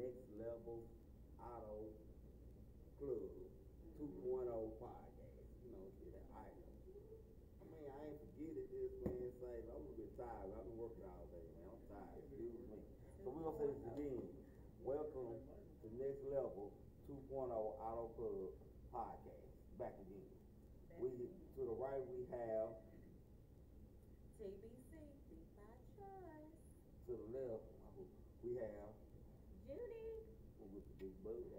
Next Level Auto Club 2.0 podcast. You know, get that item. I mean, I ain't forget it. This man say I'm a bit tired. I've been working all day, man. I'm tired. Excuse me. So we're gonna say this again. Welcome to Next Level 2.0 Auto Club podcast. Back again. We to the right we have TBC, Deep by Choice. to the left we have Judy. with the big booty.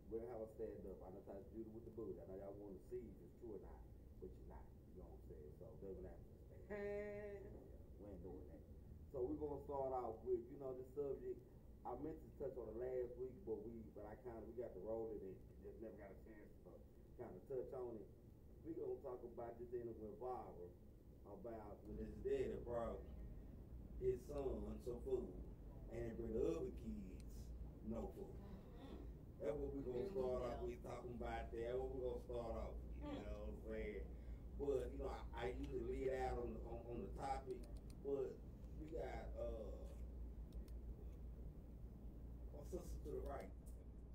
We'll have a stand up. I know how to do it with the booty. I know y'all want to see if it's true or not, but you're not. You know what I'm saying? So they're gonna have to stand. We ain't doing that. So we're gonna start off with, you know, the subject. I meant to touch on it last week, but we got to roll it and just never got a chance to kind of touch on it. We're gonna talk about this thing that went viral about when his daddy brought his son some food and bring the other kids no food. That's what we're gonna start off with talking about that. That's what we're gonna start off with, you know what I'm saying? But you know, I usually lead out on the topic, but we got my sister to the right.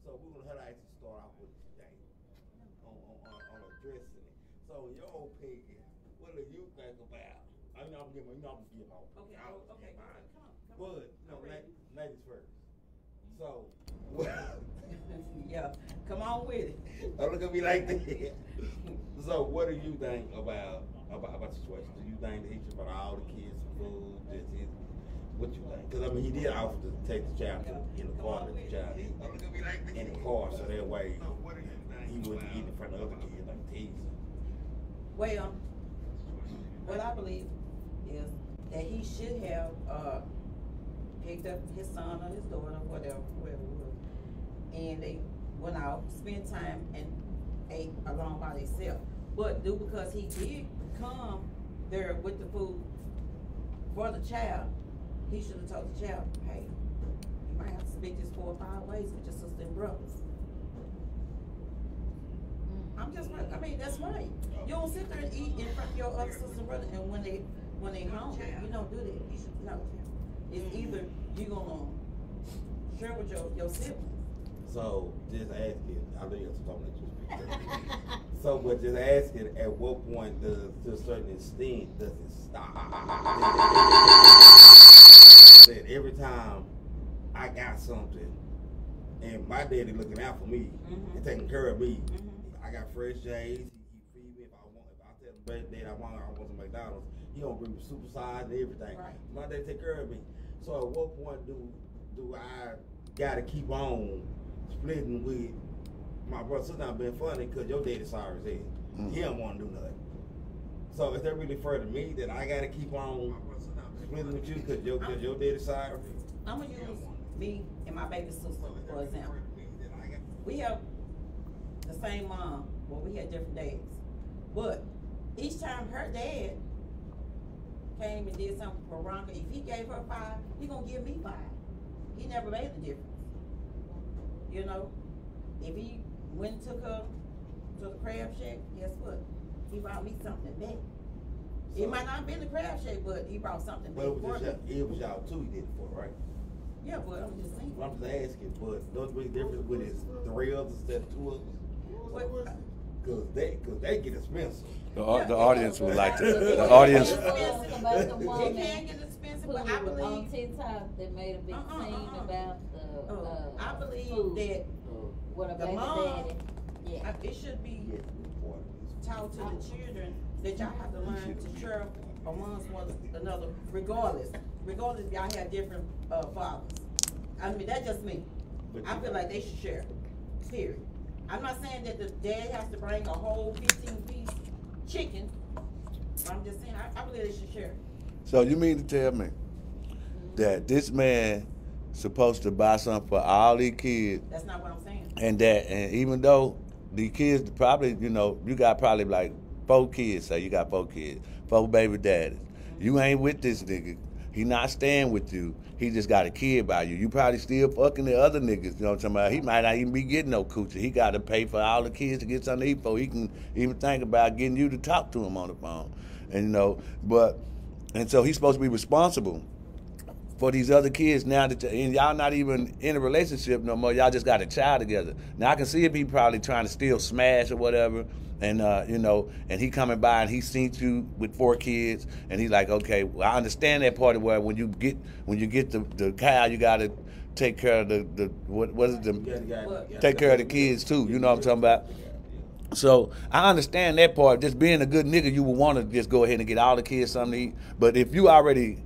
So we're gonna have to actually start off with today on addressing it. So in your opinion, what do you think about? I'm gonna give my Okay, okay, come on. but you know, ladies first. So Yeah, come on with it. don't look at me like that. So what do you think about the situation? Do you think that he should buy all the kids some food? What you think? Because I mean, he did offer to take the child in the car, let the child eat in the car, so that way he wouldn't eat in front of other kids like teasing. Well, what I believe is that he should have picked up his son or his daughter, whoever it was, and they went out, spent time, and ate along by themselves. But because he did come there with the food for the child, he should have told the child, hey, you might have to split this 4 or 5 ways with your sister and brothers. I'm just right. I mean, that's right. You don't sit there and eat in front of your other sister and brother, and when they hungry, you don't do that. You should know. It's either you gonna share with your siblings. So just asking, I know you're talking to you. So, but just asking, at what point to a certain extent, does it stop? That every time I got something, and my daddy looking out for me and taking care of me, I got fresh J's. He feed me if I tell him, Dad, I want some McDonald's. He gonna bring me super size and everything. Right. My daddy take care of me. So at what point do I gotta keep on splitting with my brother? Sister not being funny because your daddy sorry as hell. He don't want to do nothing. So is that really fair to me that I gotta keep on splitting with you because your daddy sorry? I'm gonna use me and my baby sister for example. We have the same mom, well, we had different dads, but each time her dad came and did something for Veronica, if he gave her 5, he gonna give me 5. He never made the difference. You know, if he went and took her to the crab shack, guess what? He brought me something back. So, it might not have been the crab shack, but he brought something back. But for me. it was y'all too he did it for, right? Yeah, but I'm just saying. I'm just asking, but don't make a difference with his 3 others instead of 2 others? Cause they get expensive. The audience would like to. The audience. About the It woman can get expensive, who but I on believe. TikTok that made a big scene about the I believe food that with a the baby mom, daddy. Yeah. it should be Yes, important. taught to the children that y'all have to learn to share amongst one another, regardless if y'all have different fathers. I mean, that's just me. I feel like they should share. Period. I'm not saying that the dad has to bring a whole 15-piece chicken. But I'm just saying I believe they should share. So you mean to tell me that this man supposed to buy something for all these kids? That's not what I'm saying. And even though the kids probably, you know, you got probably like 4 kids, so you got 4 kids, 4 baby daddies. You ain't with this nigga. He not staying with you. He just got a kid by you. You probably still fucking the other niggas. You know what I'm talking about? He might not even be getting no coochie. He got to pay for all the kids to get something to eat before he can even think about getting you to talk to him on the phone. And you know, and so he's supposed to be responsible for these other kids now that and y'all not even in a relationship no more. Y'all just got a child together. Now I can see if he probably trying to still smash or whatever, and you know, and he coming by and he seen you with 4 kids, and he's like, okay, well, I understand that part of where when you get the cow, you got to take care of the what is it, take care of the kids too. You know what I'm talking about? So I understand that part. Just being a good nigga, you would want to just go ahead and get all the kids something to eat. But if you already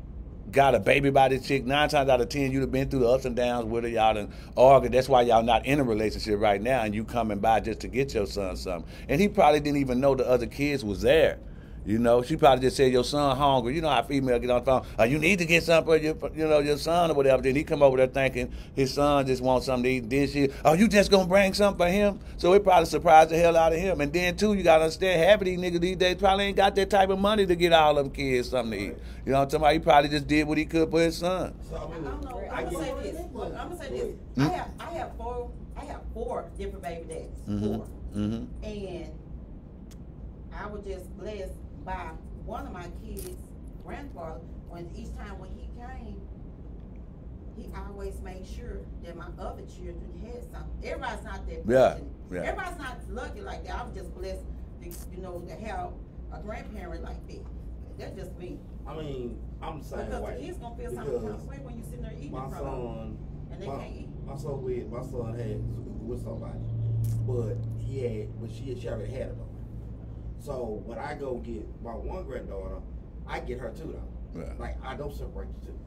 got a baby by this chick, 9 times out of 10, you'd have been through the ups and downs with her. Y'all done argued. That's why y'all not in a relationship right now, and you coming by just to get your son something. And he probably didn't even know the other kids was there. You know, she probably just said, your son hungry. You know how female get on the phone, you need to get something for your son or whatever. Then he come over there thinking his son just wants something to eat. Then she, you just gonna bring something for him? So it probably surprised the hell out of him. And then too, you gotta understand, half of these niggas these days probably ain't got that type of money to get all them kids something to eat. You know what I'm talking about? He probably just did what he could for his son. So, I don't know. I'm gonna say this. I have 4 different baby daddies. 4. And I was just blessed by one of my kids' grandfather. When each time when he came, he always made sure that my other children had something. Everybody's not that fortunate. Yeah. Everybody's not lucky like that. I was just blessed, to have a grandparent like that. That's just me. I mean, I'm the same because way. the kids gonna feel something kind of way when you sitting there eating from them, and they can't eat. My son had with somebody, but she already had it. So when I go get my one granddaughter, I get her too though. Yeah. Like I don't separate the two.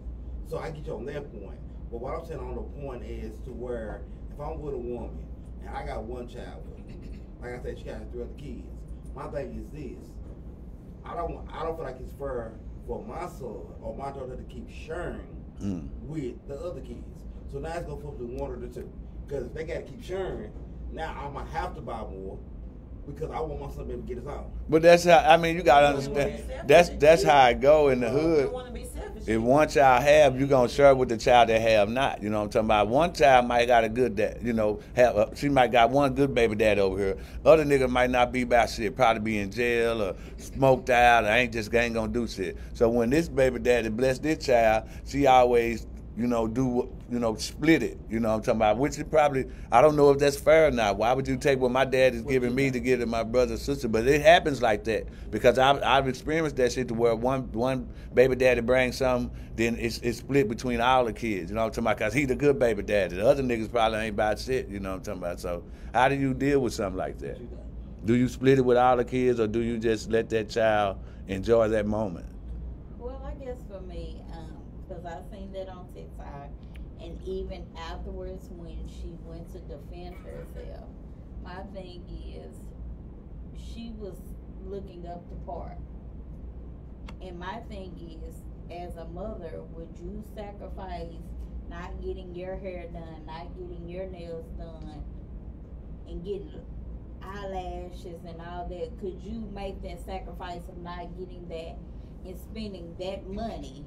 So I get you on that point. But what I'm saying on the point is to where if I'm with a woman and I got one child with her, like I said, she got 3 other kids. My thing is this: I don't feel like it's fair for my son or my daughter to keep sharing with the other kids. So now it's gonna flip to 1 or the 2. Because if they gotta keep sharing, now I'm gonna have to buy more. Because I want my son to be able to get his own. But that's how, I mean, you got to understand, that's how I go in the hood. If one child have, you're going to share with the child that have not. You know what I'm talking about? One child might got a good dad, she might got one good baby dad over here. Other nigga might not be about shit, probably be in jail or smoked out or ain't going to do shit. So when this baby daddy bless this child, she always, split it, you know what I'm talking about, which is probably, I don't know if that's fair or not. Why would you take what my dad is giving me to give to my brother and sister? But it happens like that because I've experienced that shit to where one baby daddy brings something, then it's split between all the kids, you know what I'm talking about, because he the good baby daddy. The other niggas probably ain't about shit, you know what I'm talking about. So how do you deal with something like that? Do you split it with all the kids or do you just let that child enjoy that moment? Well, I guess for me, because I've seen that on TikTok, and even afterwards when she went to defend herself, my thing is she was looking up the part. And my thing is, as a mother, would you sacrifice not getting your hair done, not getting your nails done, and getting eyelashes and all that? Could you make that sacrifice of not getting that and spending that money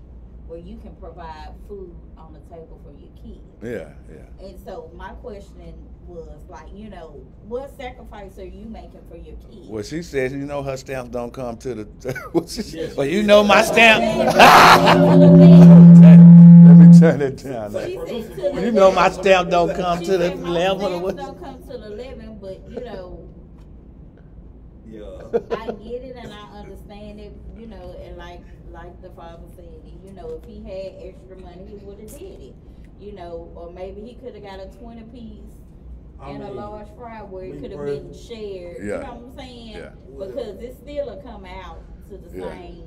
where you can provide food on the table for your kids? Yeah. And so my question was like, what sacrifice are you making for your kids? Well, she says, her stamps don't come to the. Well, my stamp. Let me turn it down. My stamp don't come to the 11. Don't come to the 11, but Yeah. I get it and I understand it, and like the father said, if he had extra money, he would have did it, or maybe he could have got a 20-piece and a large fry where it could have been shared. Yeah. You know what I'm saying? Yeah. Because it still will come out to the same.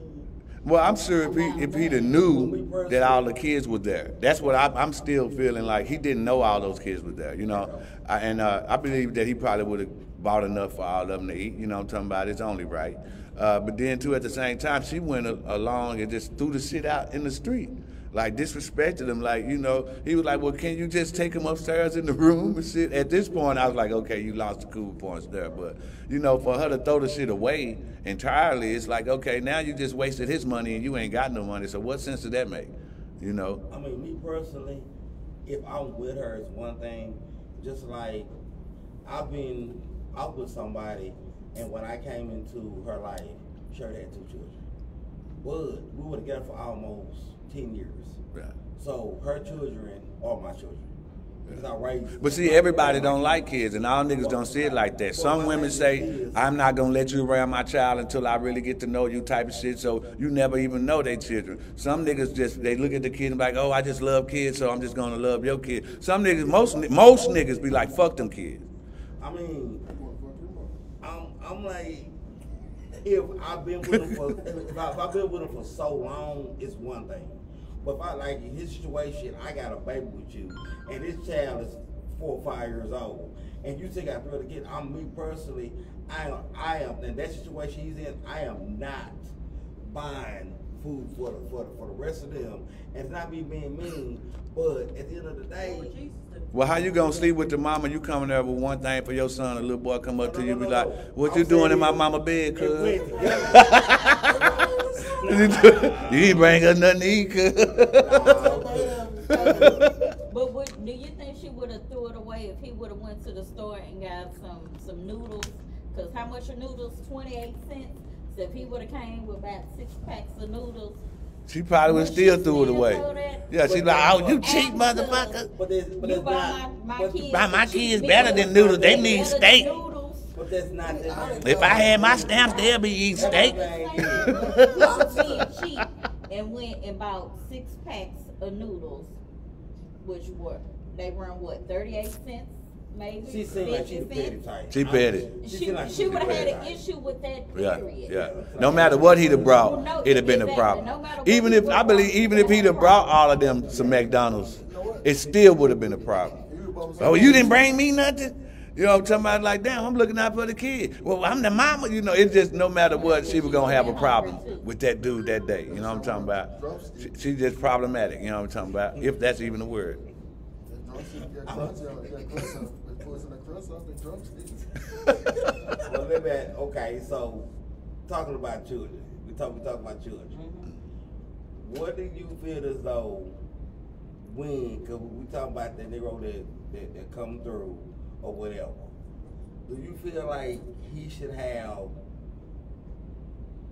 Well, I'm sure if he'd have knew that all the kids were there, that's what I'm still feeling like he didn't know all those kids were there, I believe that he probably would have bought enough for all of them to eat, you know what I'm talking about, it's only right. But then too, at the same time, she went along and just threw the shit out in the street. Like disrespected him, he was like, well, can you just take him upstairs in the room and shit? At this point, I was like, okay, you lost the cool points there. But, for her to throw the shit away entirely, it's like, okay, now you just wasted his money and you ain't got no money. So what sense did that make, I mean, me personally, if I'm with her, it's one thing. Just like I've been out with somebody, and when I came into her life, she already had 2 children. But we would have got for almost 10 years. Yeah. So her children are my children. Because I raised. But see, everybody don't like kids, and all niggas don't see it like that. Some women say, I'm not gonna let you around my child until I really get to know you type of shit, so you never even know they children. Some niggas just, they look at the kid and be like, oh, I just love kids, so I'm just gonna love your kid. Some niggas, most niggas be like, fuck them kids. I mean, I'm like, if I've been with him for, if I've been with him for so long, it's one thing. But if I like in his situation, I got a baby with you, and this child is 4 or 5 years old, and you think I throw the kid. I'm me personally. I am in that situation he's in. I am not buying food for the rest of them, and it's not me being mean. But at the end of the day, Well, how you gonna sleep with the mama? You coming there with one thing for your son, a little boy come up to you and be like, what I'm you doing saying in my mama bed, it cuz? went together. You ain't bring us nothing to eat, cuz. But do you think she would have threw it away if he would have went to the store and got some noodles? Cause how much are noodles? 28 cents. So if he would have came with about 6 packs of noodles, She probably would still threw it away. Yeah, she like, oh, you cheap After- motherfucker. But you it's buy not. my but- kids. Buy my a cheap kids meal. better than noodles. They Better need than steak. noodles. But that's not that. If I had my stamps, they'll be eating steak. Being cheap and went and bought 6 packs of noodles, which were they run what 38 cents maybe. She seemed like she 50 the petty cents? type. She petty. She would have had an issue with that Yeah, period. yeah. No matter what he'd have brought, No, it'd have been a exactly. problem. No matter what Even he if would've I believe, brought, even if he'd have brought all of them some McDonald's, it still would have been a problem. Oh, you didn't bring me nothing. You know, I'm talking about like, damn, I'm looking out for the kid. Well, I'm the mama. You know, it's just no matter what, she was gonna have a problem with that dude that day. You know what I'm talking about? She's just problematic. You know what I'm talking about? If that's even a word. Well, okay, so talking about children, we talk about children. What do you feel as though when, because we talk about that Negro that come through or whatever, do you feel like he should have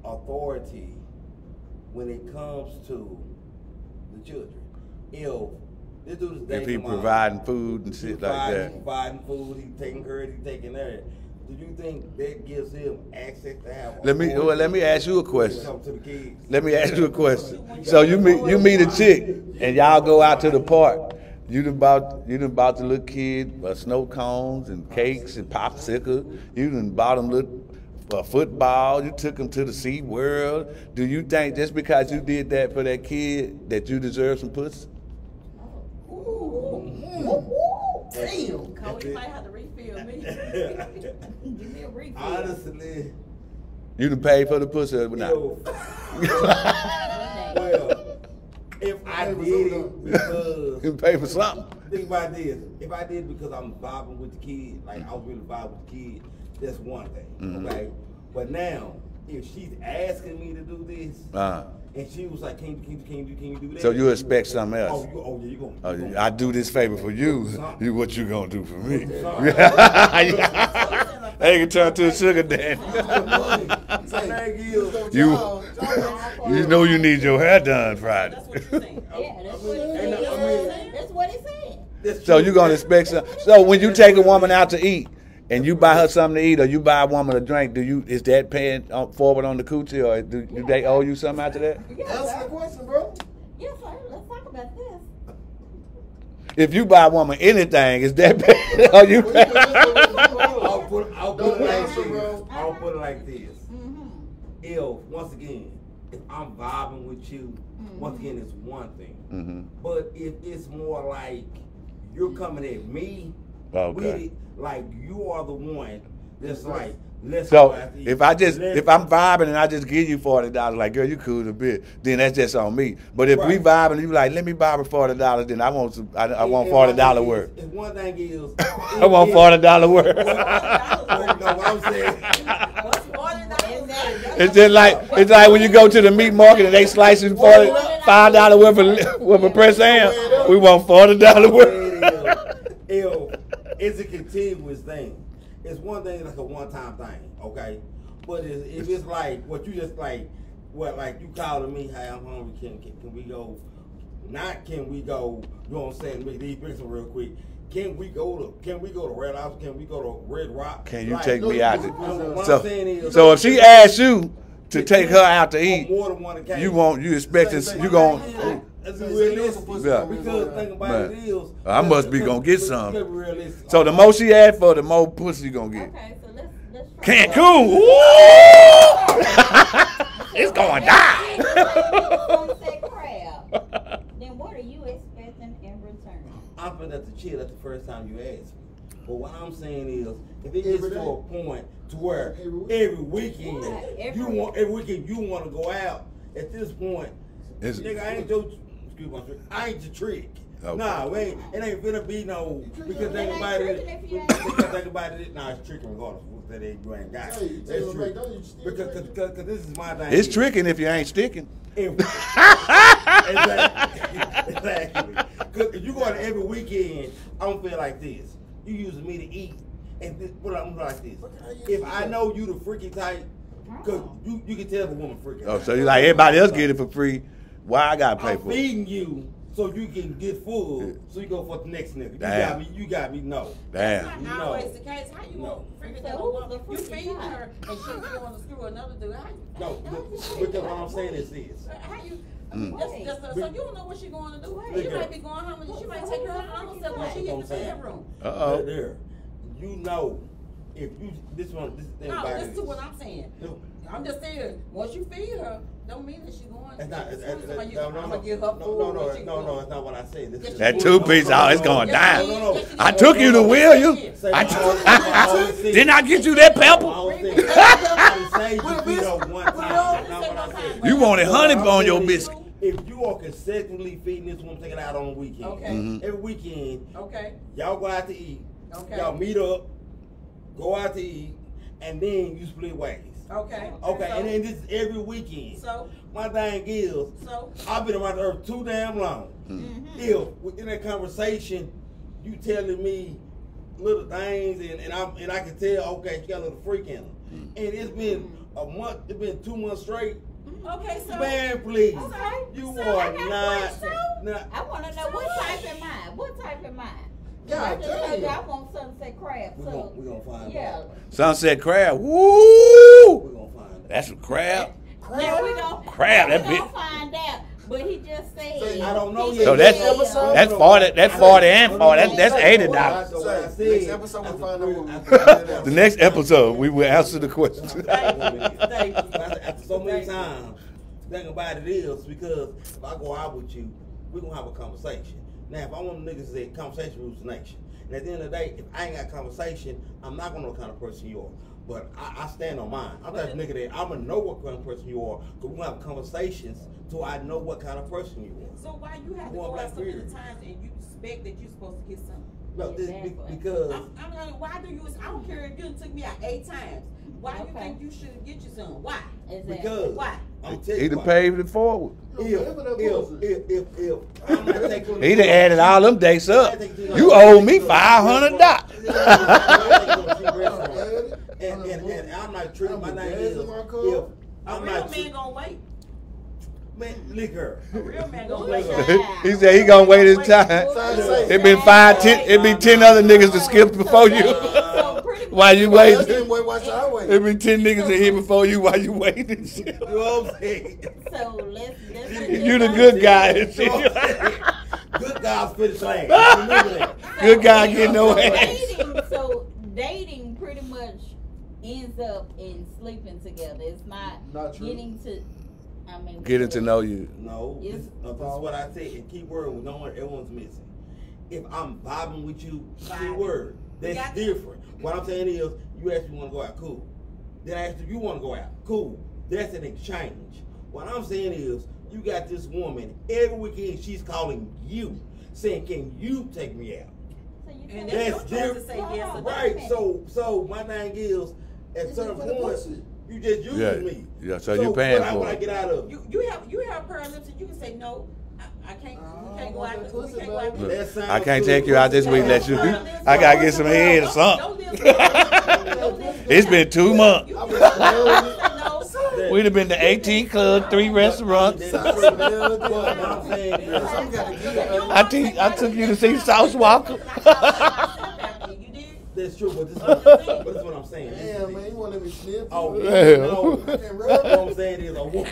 authority when it comes to the children? If this dude is If he dating mom, providing food and shit like that. providing food, he taking care of it, he taking care of it. Do you think that gives him access to have? Let me ask you a question. Come to the kids. Let me ask you a question. So you meet a chick and y'all go out to the park. You done bought the little kid snow cones and cakes and popsicles. You done bought them little football. You took them to the Sea World. Do you think just because you did that for that kid that you deserve some pussy? Damn. Cody might have to refill me. Give me a refill. Honestly, You done paid for the pussy or not? well, if I did it because You pay for something. think about this, if I did it because I'm vibing with the kid, like I was really vibing with the kid, that's one thing, okay? But now, if she's asking me to do this, and she was like, can you do that? So you expect something else? You gonna I do this favor for you. You what you gonna do for me? They can turn to a sugar daddy. You know you need your hair done Friday. That's what you're saying. Yeah, that's what he said. That's what he said. So you gonna expect some? So when you take a woman out to eat and you buy her something to eat or you buy a woman a drink, is that paying forward on the coochie or do they owe you something after that? Answer the question, bro. Yes, sir. Let's talk about this. If you buy a woman anything, is that paying? Are you? I'll put it like this. If once again, if I'm vibing with you, once again it's one thing. But if it's more like you're coming at me with it, like you are the one that's like, let's go So after you. if I'm vibing and I just give you $40, like girl, you cool a bit, then that's just on me. But if we vibing, you like, let me buy me $40, then I want $40 worth. If one thing is, I want $40 worth. No, what I'm saying. It's just like when you go to the meat market and they slice you $5 worth of pressed ham. We want $40 worth. It's a continuous thing. It's one thing like a one-time thing, okay? But if it's like what you just like, what like you calling me, hey, I'm hungry, can we go Not can we go, you know what I'm saying, make these pictures real quick. Can we go to Red House? Can we go to Red Rock? Can you Like, take me out to what I'm saying is, so if she asks you to take her out to eat, more than one occasion. you expecting you gon' Let's be realistic. Yeah. Because think about it is, I must be gonna get some. let's be realistic. So the more she asked for, the more pussy you gonna get. Okay, so let's try Cancun, woo! It's going down. Sunset crab. Then what are you expecting in return? I'm finna to chill. That's the first time you asked me. But what I'm saying is, if it gets to a point to where every weekend you want to go out, at this point, nigga, I ain't your trick. Okay. Nah, it ain't finna be no because think about it. Nah, it's tricking regardless. That you ain't got. That's true. Because this is my thing. It's tricking if you ain't sticking. Exactly. Because if you go out every weekend, I don't feel like this. You using me to eat, and this, what I'm like this. If I know you the freaky type, because you can tell if a woman freaky. Oh, so you like everybody else get it for free? Why I gotta pay I'm for it? feeding you so you can get full, so you go for the next nigga. You got me. No. Damn. That's not always the case. How you want freaking So that who's woman? the You freaky feeding type? her and she's going to screw another dude. No, because what I'm saying is this. How you? So you don't know what she's going to do. She might be going home and she might take her home herself when she get in the bedroom. There. You know, if you this thing No, about listen it. to what I'm saying. I'm just saying, once you feed her, don't mean that she's going. It's not. I'm gonna give her food. No, it's not what I said. This is That 2 piece, oh, it's going down. No. I took you to will you. Didn't I get you that pepper? You wanted honey on your biscuit. If you are consecutively feeding this woman, taking out on the weekend, Okay. every weekend, Okay. y'all go out to eat, Okay. y'all meet up, go out to eat, and then you split ways. Okay. Okay, So- and then this is every weekend. So. My thing is, So. I've been around the earth too damn long. If within that conversation, you telling me little things, and I can tell, okay, she got a little freak in her, and it's been a month, it's been 2 months straight. Okay. So. Man, please, Okay. you So I are got not. questions. I want to know what type in mind. What type in mind? God I just told you damn. I want sunset crab. We're So gonna find yeah. out. Sunset crab, We're woo! gonna find out. That's a crab. Now we gon' Crab, that we bit. gonna find out. But he just said. So I don't know he yet. So said, that's 40. That's 40 and 40. That's $80. So what I said, Next episode, we'll find out what The next episode, we will answer the question. After so many times, the thing about it is because if I go out with you, we're gonna have a conversation. Now, if I want niggas to say conversation rules the nation, and at the end of the day, if I ain't got conversation, I'm not gonna know what kind of person you are. But I stand on mine. I'm that nigga that I'm gonna know what kind of person you are, because we're gonna have conversations so I know what kind of person you are. So why you have to Well, go out so many weird. times and you expect that you're supposed to get something? No, Exactly. because I'm like, why do you? I don't care if you took me out 8 times. Why do you Okay. think you should get you some? Why? Exactly. because Why? I'm telling He you done why. paved it forward. If I'm not taking He done added all them dates up. You owe me $500. And I'm not treating my name is if A I'm real not man gonna wait. man, lick her. A real man gonna wait. He said he gonna wait his time. It been 5, 10. It been 10 other niggas that skipped before you. So pretty much. While you Wait, waiting, watch I wait. it been 10 niggas in here before you while you waiting. You know what I'm saying? So let's You the good guy. You know what I'm saying? Good guys finish lane. Good guy getting no ass. So dating pretty much ends up in sleeping together. It's not true. getting to. I mean, Getting to know you. No, this is what I said. And key word, no one, everyone's missing. If I'm vibing with you, key Vibing. word, that's Got different. What I'm saying is, you ask me want to go out, cool. Then I ask if you want to go out, cool. That's an exchange. What I'm saying is, you got this woman every weekend. She's calling you, saying, "Can you take me out?" So you And tell that's That's your choice to different. say yes or no. Right. So my thing is, at certain points, you just use Yeah. me. Yeah, so you paying what I for want it. to get out of. You have parameters and you can say no. I can't. We can't go out. We can't go out. Look, That sounds I can't good. take you out this week. Let you. I gotta get some head or something. Don't live. It's been 2 months. You I've can been say no. That We'd have been to 18 clubs, 3 restaurants. I took you to see South Walker. That's true, but this is what I'm saying. Damn, man, you want to let me slip? Oh, Yeah. no. What I'm saying is a woman.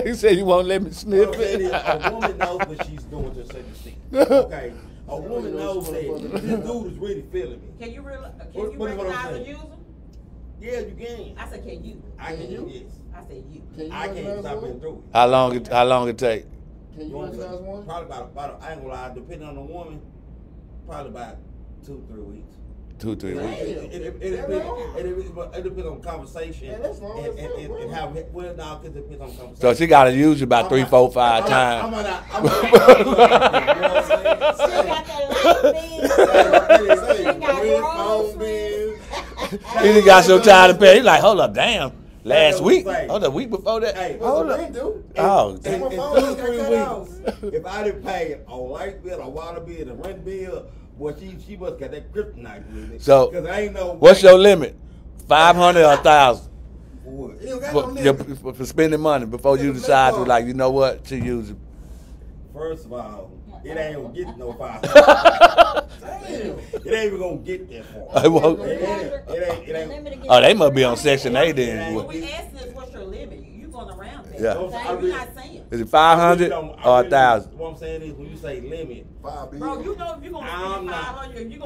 He said you won't let me What sniff I'm saying is it. a woman knows what she's doing to a certain extent. Okay, a woman knows that this dude is really feeling me. Can you What I'm recognize a saying? user? Yeah, you can. I said, can you? I can. Yes. I said you. Can you I can't recognize stop one? being through it. How long it take? Can You you know what I'm recognize saying? one? Probably about I ain't gonna lie, depending on the woman, probably about 2-3 weeks. 2-3 weeks. It depends on conversation Yeah, that's long as hell, bro. and how well now because it depends on conversation. So she got to use you about 3, 4, 5 times. I'm not. Still got that light bill. He done got so tired of paying. He's like, hold up, damn. Last week? Hold up, week before that? Hey, Hold up. Oh, In damn. 2-3 weeks, if I didn't pay a light bill, a water bill, a rent bill, boy, she must got that kryptonite with it. So, because I ain't know what's your limit? 500 or 1,000 for what? You don't got no for, limit. for spending money before you decide to, like, you know what, to use it. First of all, it ain't gonna get no 500. It ain't even gonna get that far. I won't. It ain't. Oh, they must be on Section 8 then. What we asking is what's your limit? You going around that. Yeah. So, I We're really- not saying. Is it 500 or 1,000? What I'm saying is, when you say limit, 5 billion. Bro, you know if you're gonna I'm spend not. 500, you're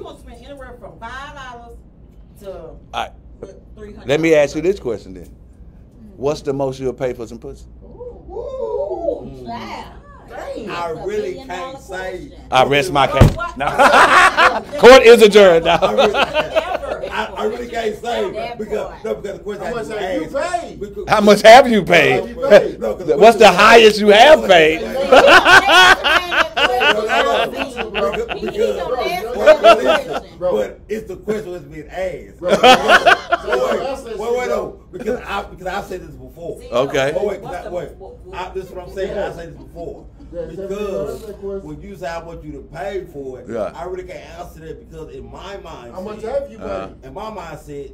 gonna spend anywhere from $5 to All right. $300. Let me ask you this question then. What's the most you'll pay for some pussy? Ooh, child. Damn. I That's a really $1 can't million say. question. I rest my Bro, case. what- No. Court is adjourned now. I really can't say That because part. no, because the question How much has have you been asked. paid? Because- How much have you paid? How much you paid? No, 'cause the What's the question- highest you have paid? But it's the question that's being asked. Bro, Wait, no, because I've said this before. Okay. Oh wait, this is what I'm saying. I said this before. Because when you say how much you to pay for it, Yeah. I really can't answer that because in my mind, How much have you Uh-huh. paid? in my mindset,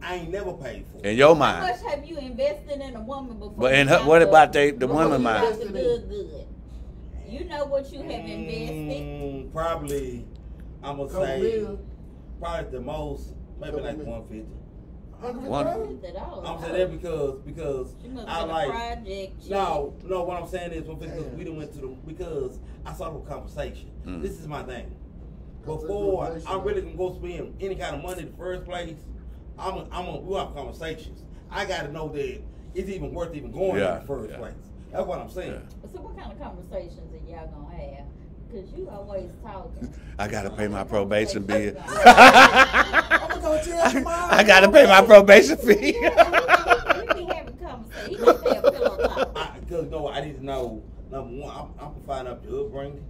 I ain't never paid for it. In your How mind. much have you invested in a woman before? But in you her, got what about the before woman you got mind? the good? You know what you have invested. Probably, I'm gonna Couple say, million. probably the most, maybe Couple like million. 150. One- I'm saying that because She must I have been a like. project. No, what I'm saying is because we done went to because I saw the conversation. Mm. This is my thing. Before I'm really gonna go spend any kind of money in the first place, we'll have conversations. I gotta know that it's even worth even going Yeah, in the first yeah. place. That's what I'm saying. Yeah. So what kind of conversations are y'all gonna have? Because you always talking. I gotta pay my probation bill. I'm gonna go tell tomorrow. I gotta pay my probation fee. We be having conversations. He just say a pillow talk. Because I need to know. Number one, I'm gonna find out your upbringing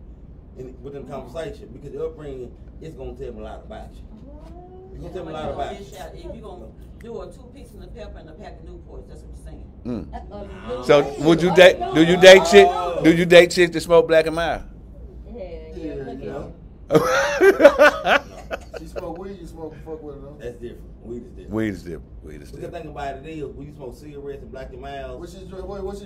within the conversation because the upbringing is gonna tell me a lot about you. It's gonna tell me a lot about you. If you're gonna do a 2 pieces of pepper and a pack of Newports, that's what you're saying. So would you date? Do you date chick? Do you date chicks that smoke black and mild? Yeah, look at Yeah. him. She smoke weed, you smoke fuck with her, though. That's different. Weed is different. Weed is different. Weed is The good different. thing about it is when you smoke cigarettes and black and miles. What she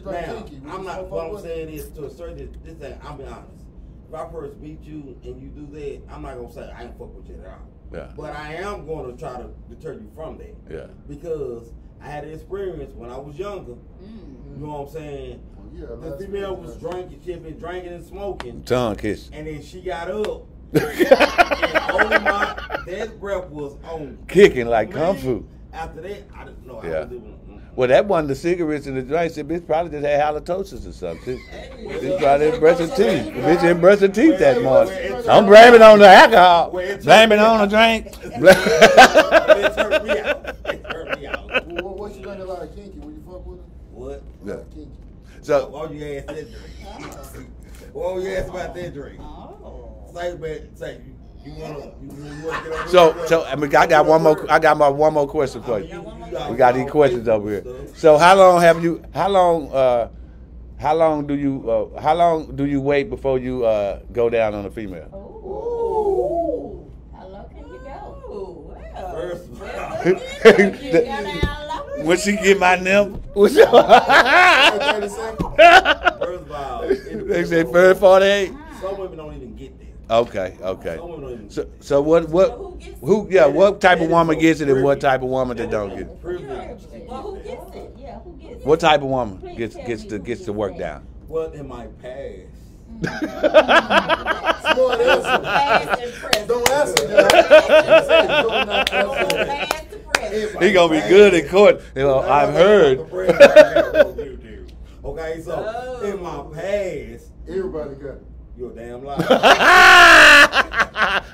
drink Now, kinky? I'm not. What I'm saying is to a certain this thing. I'll be honest. If I first meet you and you do that, I'm not gonna say I ain't fuck with you at all. Yeah. But I am going to try to deter you from that. Yeah. Because I had an experience when I was younger. Mm. You know what I'm saying? Yeah, The that's female good. was drinking. She had been drinking and smoking, Tongue kiss. and then she got up. And that breath was on. Kicking like me. kung fu. After that, I didn't know. Yeah. I was living. Well, that wasn't the cigarettes and the drinks. That bitch probably just had halitosis or something. She probably didn't brush her teeth. The bitch didn't brush her teeth that morning. Don't blame it on the alcohol. Blame it on the drink. It turned me out. It turned me out. What you think a lot of kinky when you fuck with her? What? Yeah. Kinky. So, Why you ask that drink? Why you ask about that drink? Oh. Say you wanna get on so I mean, I got one more. I got one more question for you. We got these questions over here. So, how long do you wait before you go down on a female? Ooh. How low can you go? Oh, well. First of all, You go down low. when she get my number. First of all, They say first 48. some women don't even get there. Okay. Some women don't even get So what what type of woman gets it and what type of woman that don't get it? privilege. Well, who gets it? Yeah, who gets it? What type of woman gets the work down? Well, in my past, Smart answer. Past and present. Don't answer that. Past to present. He gonna be good in court. You know, I've heard. Okay, so in my past, Everybody got it. you're a damn liar.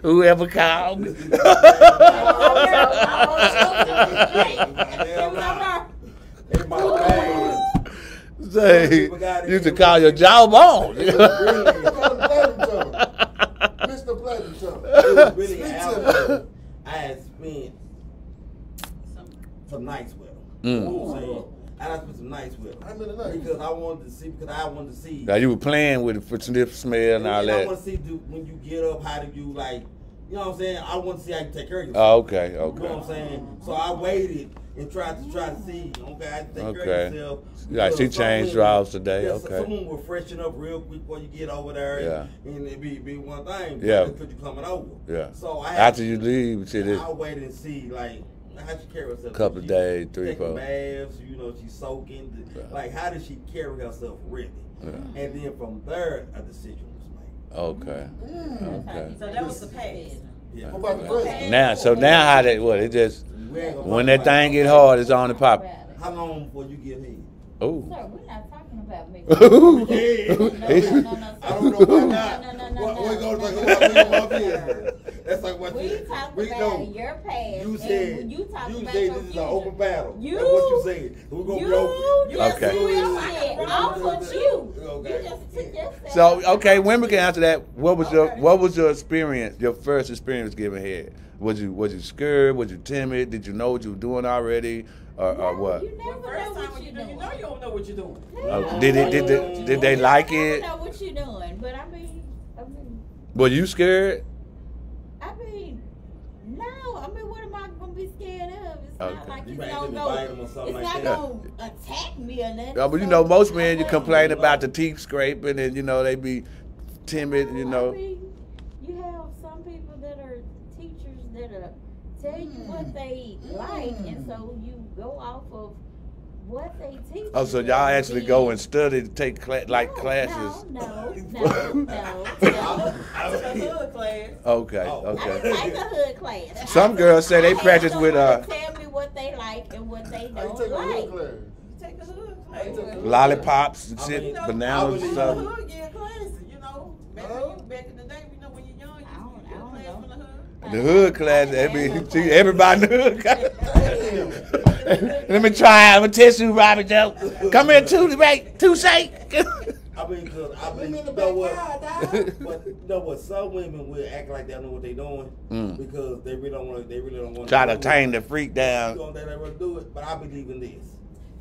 Whoever called me. In my past, Say, you used to call your jawbone. Mr. Platinum Tongue. it was really Speak to after I had spent some nights with him. You know what I'm saying? I had spent some nights with him. How many nights? Because I wanted to see. Now you were playing with it for sniff, smell, and all I that. want to see when you get up, how do you like, you know what I'm saying? I want to see how you take care of yourself. Oh, okay, You know what I'm okay. saying? So I waited and tried to see, okay, I take care Okay. of yourself. Like she Because some changed women- draws today, yeah, okay. Someone will freshen up real quick before you get over there. Yeah. And it be one thing. Yeah. Because you coming over. Yeah. So I had After you leave, shit, it's I'll wait and see, like, how she carry herself. Couple of She days, 3, taking 4. baths, you know, she's soaking. Yeah. Like, how does she carry herself really? Yeah. And then from there, a decision was made. okay. Okay. So that was the past. Yeah. What about the present? Now how they what? It just We ain't gonna when talk that about thing get hard, it's on the pop. How long before you get me? Oh. Sir, we're not talking about me. Yeah. No, I don't know why not. No. What goes like about business? That's like what We you. talked We about know. your past. You and said you talked about said your this is future. an open battle. You- That's what you said. We're gonna be open. just Okay. said, I'll put you. Okay. You just said So okay, women can answer that. What was your experience? Your first experience giving head? Was you scared? Was you timid? Did you know what you were doing already, or what? You never Well, first know time what when you're you do, doing. you know you don't know what you're doing. Did they like You it? never know what you're doing, but I mean, Were you scared? no. I mean, what am I gonna be scared of? It's Okay. not like You it's might gonna have to go. bite 'em or something It's like not that. gonna attack me or nothing. Yeah, but you so know, most men I you wouldn't- complain about the teeth scraping, and you know they be timid. You I know. mean, you have some people that are teachers that are tell you what they like, and so you go off of what they teach. Oh, so you. y'all actually Then- go and study to take classes? No. I took a hood class. Okay, Oh. I okay. didn't take a hood class. Some girls say they I had practice with someone to tell me what they like and what they How you don't take a like. hood class? You take a hood How you take a class. hood Lollipops and I shit, mean, bananas and I stuff. Hood get classes, you know. Back in the day, you know, when you're young, you get a class know. from the hood. The hood class, everybody in the hood class. Damn. Let me try. I'm gonna test you, Robbie Joe. Come here, Touche. I mean, cause I mean, Women in the you know what? backyard, But you know what? Some women will act like they don't know what they're doing Mm. because they really don't want. They really don't want Try to tame the freak down. They never do it, but I believe in this.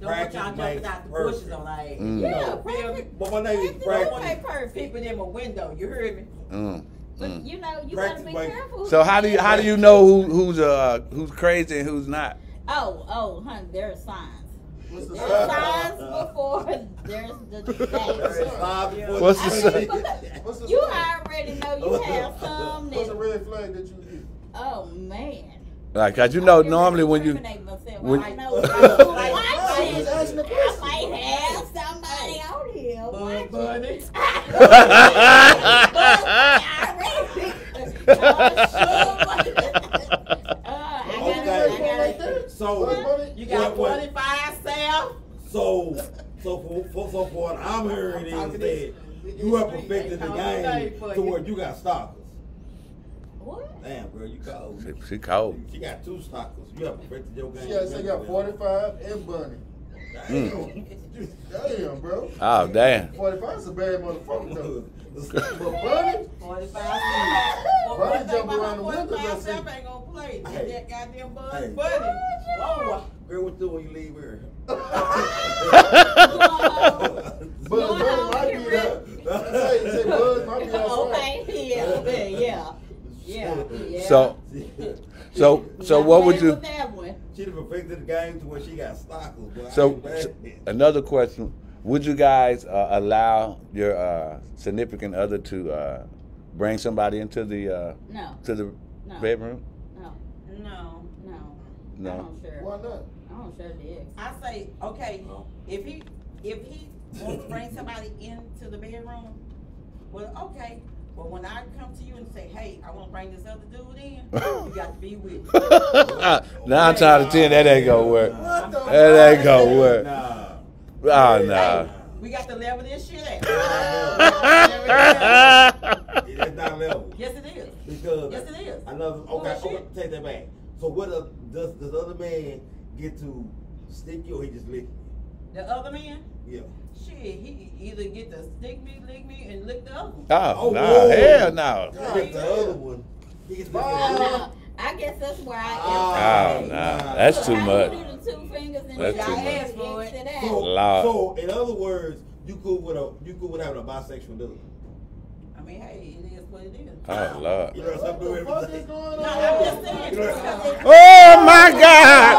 Don't want y'all jumping makes out the perfect. bushes on like, Mm. Yeah, No. perfect. But my name is Practice practice. make perfect. peeping in my window. You heard me? Mm, But mm. you know, you Practice gotta be makes- careful. So how do you know who's crazy and who's not? Oh, honey, there are signs. What's the There are sign? signs before there's the That's days. five before What's the the I mean, sign? What's the you sign? already know you have some What's a that. red flag that you get? Oh man. Like, cause you know, normally when you Incriminate myself. when- I know. Like, I was asking the question. might have somebody out here. Bud Bunny. So You got what- 45 South. So for what I'm hearing is that you have perfected the game to where you got stalkers. What? Damn, girl, you cold. she cold. She got two stalkers. You have perfected your game. Yeah, so you got 45 and Bunny. Damn. Damn, bro. Oh damn. 45 is a bad motherfucker though. That's But Bunny, 45 Bunny jump around the windows, I 45 see. South ain't gonna play. Hey. That goddamn Bud Hey. Bunny. Whoa. Girl, what you do when you leave here? Buzz Bunny might be there. Say Buzz might be outside. Okay, yeah. So what would you? She done perfected the game to where she got stalkers. But So, another question: would you guys allow your significant other to bring somebody into the No, to the no, bedroom? no, No. no. No. I don't share. Why not? I don't share dicks. I say, okay, if he wants to bring somebody into the bedroom, well, okay. But when I come to you and say, hey, I want to bring this other dude in, you got to be with me. 9 times out of 10, that ain't gonna work. What the That ain't gonna work. Nah. Oh no. Hey, we got to level this shit out. That's not level. Yes, it is. Because Yes, it is. another okay, Bullshit. take that back. So what does the other man get to stick you or he just lick you? The other man, Yeah. shit, he either get to stick me, lick me, and lick the other one. Oh, no, whoa. hell no. He lick the other one. He gets to lick No, I guess that's where I Oh, am. no, that's too How much. you do the 2 fingers and That's the too I much. asked for it. So, Lord. so in other words, you cool with having a bisexual dude. I mean, hey, it is what it is. Oh Lord. You know what I'm What the saying? fuck is going on? No, I'm just saying. You know because it- Oh my God.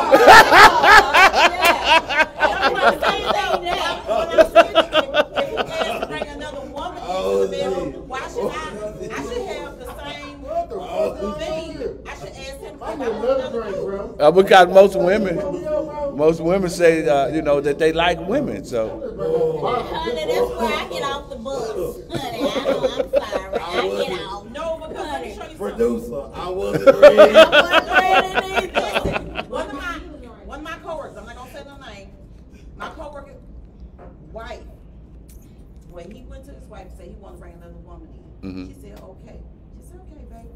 Bring another woman Oh, into the bedroom. shit. Why should I should have the same What the fuck is thing. going I should ask him if I I need want another another drink, dude. bro. Because Yo, most women say, that they like women. So, Honey, that's where I get off the bus. Honey, I know, I'm sorry. I get off. No, because let me show you something. Producer, I wasn't ready. One of my coworkers, I'm not gonna say no name. My coworker, wife, when he went to his wife and said he wanted to bring another woman in, Mhm. she said, okay. She said, okay, baby.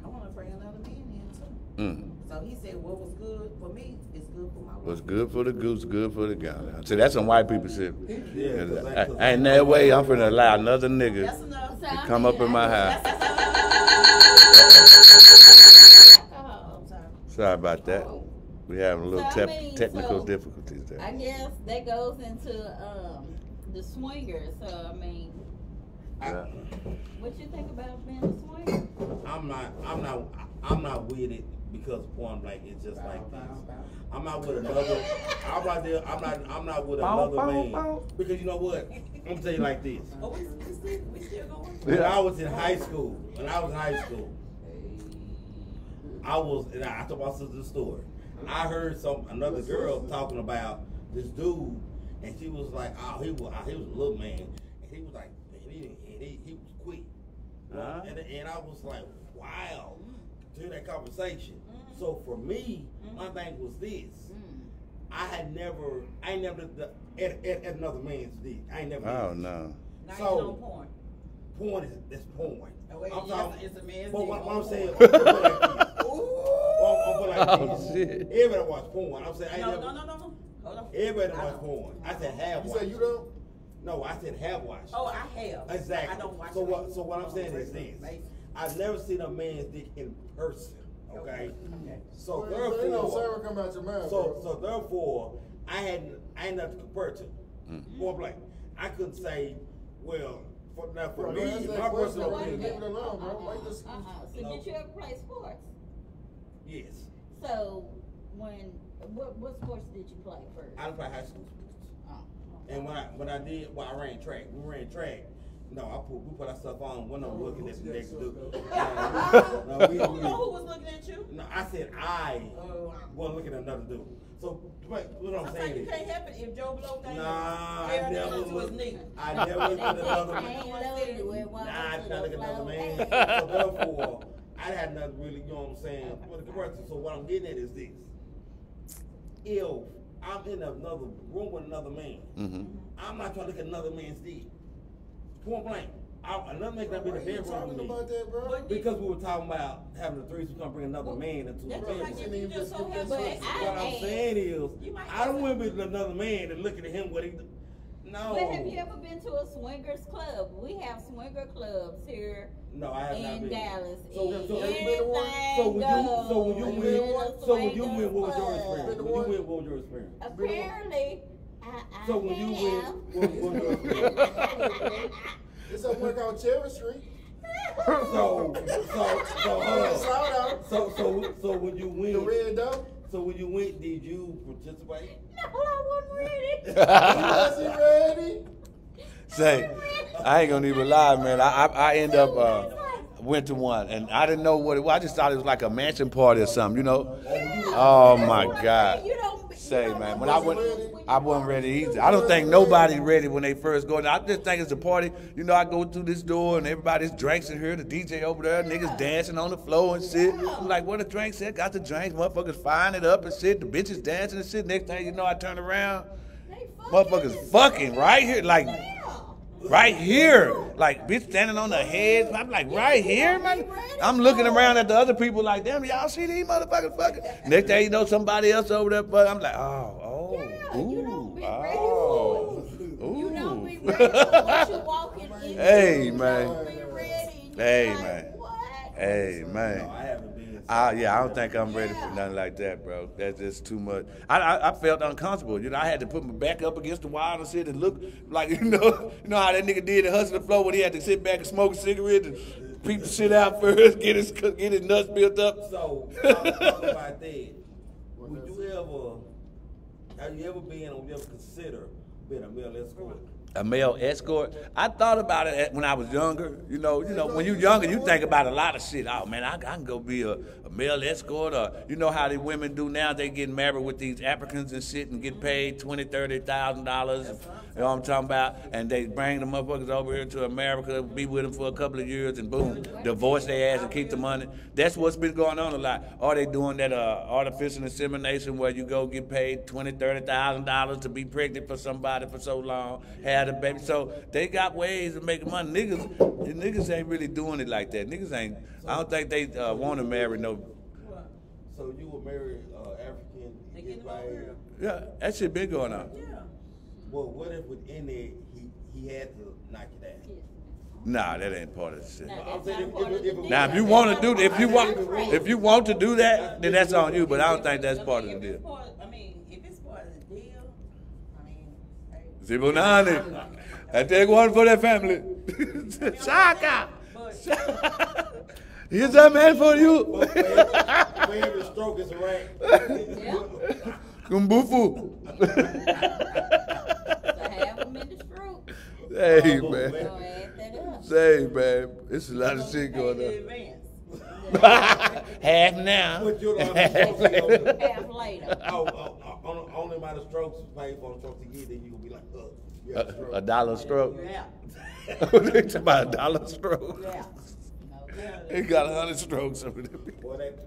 I want to bring another man in too. mm, So he said, what was good for me is good for my wife. what's good for the goose, good for the gander. See, that's some white people shit. Yeah, 'cause Ain't that way I'm finna allow another nigga That's enough. So, I come mean, up in my house. That's enough. Oh. I'm sorry. Sorry about that. We having a little So, I mean, technical so- difficulties there. I guess that goes into the swingers. So I mean, Yeah. what you think about being a swinger? I'm not with it because point blank it's just like this. I'm not with another. I'm not with another man because you know what? I'm gonna tell you like this. Oh, we still going? When I was in high school, and I told my sister the story. I heard another girl talking about this dude, and she was like, "Oh, he was a little man," and he was like, he was quick, and I was like, "Wow," to hear that conversation. So for me, my thing was this: I ain't never at another man's dick. I ain't never. Oh did. no. Now So- you on porn. Porn is porn. Oh, wait, I'm yes, talking. it's a man's But dick what on I'm saying, porn. I'm put like Oh, this. shit. Everybody watch porn. I'm saying I ain't No. never. Hold on. Everybody I watch don't. porn. I said have You watched. say you don't? No, I said have watched. Oh, I have. Exactly. I don't watch So it. what? So what I'm saying is this: I've never seen a man's dick in person. Okay. Okay. So Ain't no therefore, sermon come out your mouth, bro. so therefore, I ain't nothing to compare to. Point blank. I couldn't say, well, for Bro, me, don't ask that my question, personal bro. opinion. Leave it alone, bro. Why you just- So did you ever play sports? Yes, So what sports did you play first? I didn't play high school sports. Oh, And when I did, I ran track. We ran track. No, we put our stuff on. We're not looking at the next dude. No, You know who was looking at you? no, I said I Oh, wasn't looking at another dude. So what I'm I'm saying saying you is, can't help it if Joe Blow thing. nah, I Hair never down to his looked. knee. I never looked at another I man. ain't know you were one Nah, to not the look at another flow. man. So therefore, I had nothing really, you know what I'm saying, for the comparison. So what I'm getting at is this. If I'm in another room with another man, I'm not trying to look at another man's dick. Point blank. Another man can be in the Why you bedroom with talking me. about that, bro? But Because we were talking about having a threesome, come bring another man into the That's bedroom. like if you just so have But sex. I- What I'm saying is, You might I don't want to be with another man and looking at him what he do. No. But have you ever been to a swingers club? We have swinger clubs here No, I have not in been. Dallas. So- And so have you been to one? So when anything you, so when you goes win, in a so when you swingers win, what was your club. experience? Been to When you one? win, what was your experience? Apparently, I So when you win, have. what was your experience? It's a one called Cherry Street. So hold on. Shout out. So when you The win, Red Dove. So when you went, did you participate? No, I wasn't ready. Was he ready? Say, I ain't gonna even lie, man. I end up went to one, and I didn't know what it was. I just thought it was like a mansion party or something, you know. Oh my God. Say, man, when I wasn't ready either. I don't think nobody ready when they first go. I just think it's a party. You know, I go through this door and everybody's drinks in here. The DJ over there, niggas dancing on the floor and shit. I'm like, what the drinks at? Got the drinks. Motherfuckers firing it up and shit. The bitches dancing and shit. Next thing you know, I turn around. Motherfuckers fucking right here, like right here. Like, bitch standing on the head. I'm like, right here, man? I'm looking around at the other people like, damn, y'all see these motherfuckers fucking? Next thing you know, somebody else over there fucking. I'm like, ooh. You don't be ready for what you walking into. Hey, man. You don't be ready. Hey, Like, man. what? Hey, No, man. I haven't been. Yeah, I don't think I'm ready for nothing like that, bro. That's just too much. I felt uncomfortable. You know, I had to put my back up against the wall and sit and look like, you know how that nigga did at Hustler Flow when he had to sit back and smoke a cigarette and peep the shit out first, get his nuts built up. So, talk about that. Would you ever consider being a male escort? A male escort. I thought about it when I was younger. You know, when you're younger, you think about a lot of shit. Oh man, I can go be a male escort, or you know how the women do now. They get married with these Africans and shit and get paid $20,000-$30,000. You know what I'm talking about? And they bring the motherfuckers over here to America, be with them for a couple of years, and boom, divorce their ass and keep the money. That's what's been going on a lot. Are they doing that artificial insemination where you go get paid $20,000-$30,000 to be pregnant for somebody for so long, have the baby? So they got ways of making money. Niggas ain't really doing it like that. Niggas ain't. I don't think they want to marry no. So you would marry African? They get them over here. Yeah, that shit been going on. Yeah. Well, what if within there he had to knock it down? Nah, that ain't part of the shit. No, I'm that's saying not part of the deal. Now, if you want to do, if you want to do that, then that's on you. But I don't think that's part of the deal. If it's part of the deal, hey. Zibo Nani, I take one for the family. Shaka. Here's a man for you. For every stroke is a rat. Kumbufu. So have them in the stroke. Hey, So man. add that up. Say, man. It's a lot of shit going on. Half now. But you don't Half have later. Half later. Only amount of strokes paid for the strokes you get, then you gonna be like, A dollar stroke. Yeah. They talking about a dollar stroke. Yeah. He got 100 strokes over there. Boy, that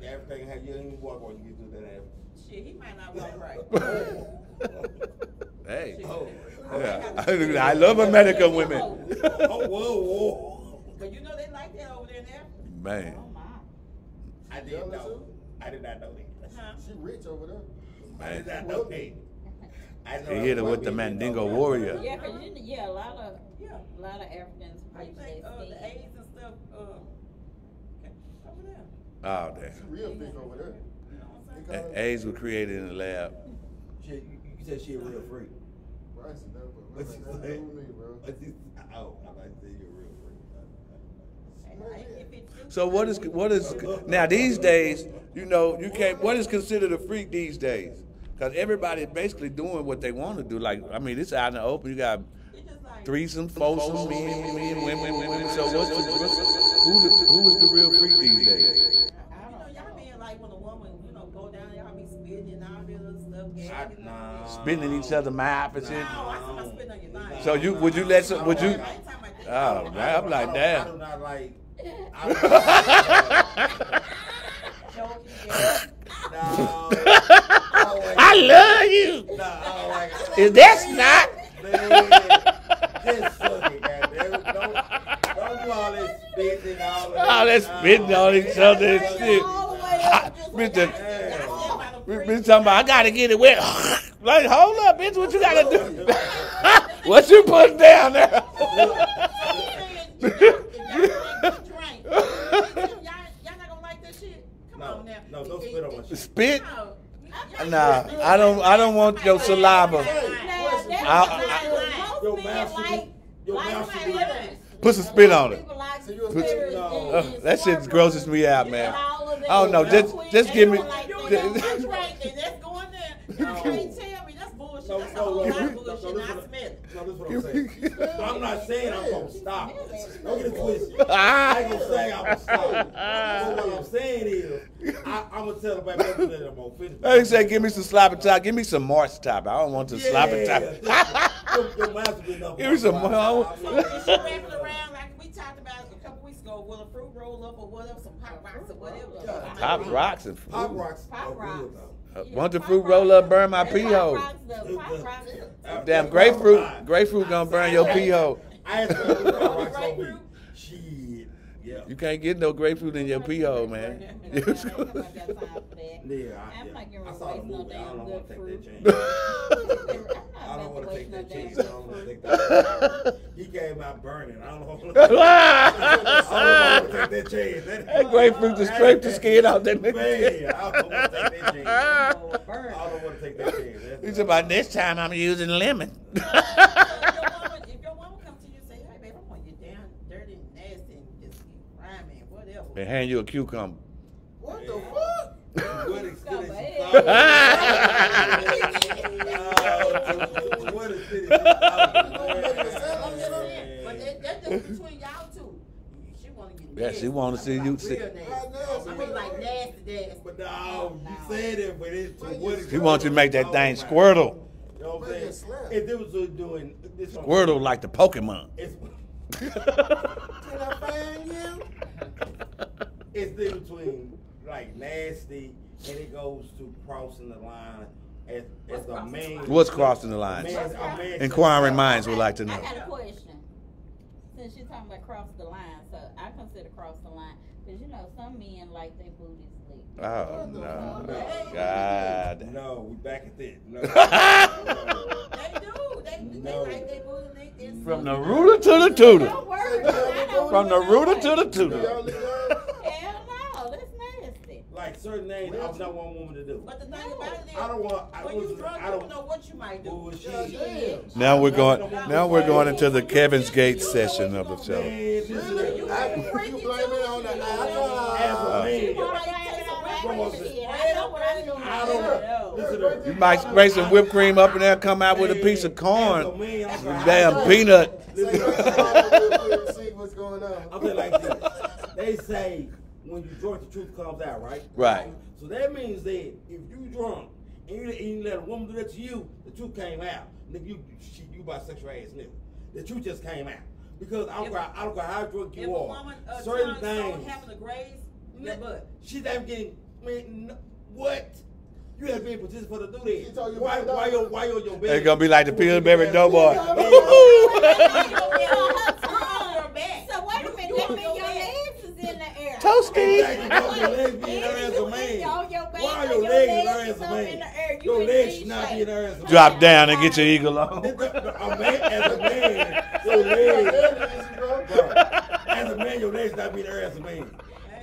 everything how you didn't even walk when you get through that ass. Shit, he might not walk right. Hey. Oh, Yeah. I love American women. whoa. But you know they like that over there in Africa. Man. Oh my. I didn't know. I did not know that. Huh? She rich over there. I did not know that. I know He hit her with the Mandingo warrior. Yeah, cause a lot of Africans I preach think that the thing. AIDS and stuff over there. Oh, damn. She real big over there. You know what I'm saying? AIDS were created in the lab. You said she a real freak. Bryson never. What What's you that say? do with me, bro? Oh, I might say you're a real freak. So what is now these days? You know, you can't. What is considered a freak these days? Because everybody basically doing what they want to do. Like, I mean, it's out in the open. You got It's just like threesomes, foursomes, men, women. So who is the real freak these days? you know, y'all being like when a woman, go down, y'all be spitting and all that other stuff, gagging. Nah. Spitting in each other's mouth and shit. No, I said I spitting on your line. So would you let some? Would you? I ain't talking about that. Oh man, I'm like I damn. do not like. Choking, yeah. No. I love you. No, I don't like it. Is that not? Man, just suck it, goddamn. Don't do all this spitting and all that. Oh, that's spitting on each other and shit. Bitch talking about, I gotta get it wet. Like, hold up, bitch, what you gotta do? What you putting down there? Y'all not gonna like that shit? Come on now. No, don't spit on my shit. Spit? No. Nah, I don't want your saliva. Your mouth should be. Put some spit on it. So you a Put- spit? That shit grosses me out, man. I don't know. Just give me. That's right. And that's going there. You can't tell me that's bullshit. That's a whole lot of bullshit. And I smell it. No, this is what I'm saying. I'm not saying I'm gonna stop. Don't get it twisted. I ain't gonna say I'm gonna stop. But what I'm saying is, I'm gonna tell the baby that I'm gonna finish. They say, give me some sloppy top. Give me some March top. I don't want the sloppy top. Give me some. So is she wrapping around like we talked about a couple weeks ago with a fruit roll up or whatever, some pop rocks or whatever? Top rocks and fruit. Pop rocks. Pop rocks. Want the fruit roll up, burn my pee hole. Damn, grapefruit gonna burn your pee hole. I asked her what pop rocks gonna be. Shit. Yeah. You can't get no grapefruit in your pee hole, man. Yeah, I'm I not getting I ready to saw the waste no movie. I don't damn want good to take fruit. that chance. I don't want to take that chance. I don't want to take that chance. He came out burning. I don't know. I don't want to take that chance. That grapefruit just scraped the skin out that nigga. Man, I don't want to take that chance. I don't want to take that chance. He said, by this time I'm using lemon. If your woman comes to you and say, hey, babe, I want you down dirty and nasty and just grimy and whatever. They hand you a cucumber. What the fuck? What extent is she What extent is But that's just between y'all two. She want to get Yeah, nasty. she want to see you sit. Real nasty. I mean, like nasty. But no, you said it, but it's to what extent? He wants you to make that thing squirtle. You know what I'm saying? If they was doing this, Squirtle like the Pokemon. It's, Can I find you? it's the between like nasty and it goes to crossing the line as a man. What's crossing the line? Inquiring minds would like to I know. got a question. Since you're talking about cross the line, so I consider cross the line. Because, you know, some men like their booties licked. Oh, no. God. No, we back at that. No. They do. They like they booty licked and From the rooter to the tutor. Don't worry. I know From the what you're rooter to doing. the tutor. Hell no, that's nasty. Like certain things, I don't want a woman to do. But the thing about it is, I don't want. when you drunk, you don't know what you might do. Bullshit. Now we're going into the Kevin's Gate session of the show. Man, this is You blame it on the as a I man. You might spray some whipped cream up in there, come out with a piece of corn. Damn peanut. See what's going on. I'm just like this. They say when you drunk, the truth comes out, right? Right. So that means that if you drunk and you let a woman do that to you, the truth came out. Nigga, you bisexual ass nigga. The truth just came out. Because I don't care how drunk you are. Certain things. Having a graze, your butt. She's not getting, man, what? You have been positioned for to do She that. told you Why about on your bed? It's gonna be like the Pillsbury Doughboy. So wait a minute, that means your legs is in the air. Toasty. Exactly, your legs be in there as a man. Why are your legs in there as a man? Your legs should not be in there as a man. Drop down and get your eagle on. A man, as a man, your legs, bro, as a man, your legs not be in there as a man.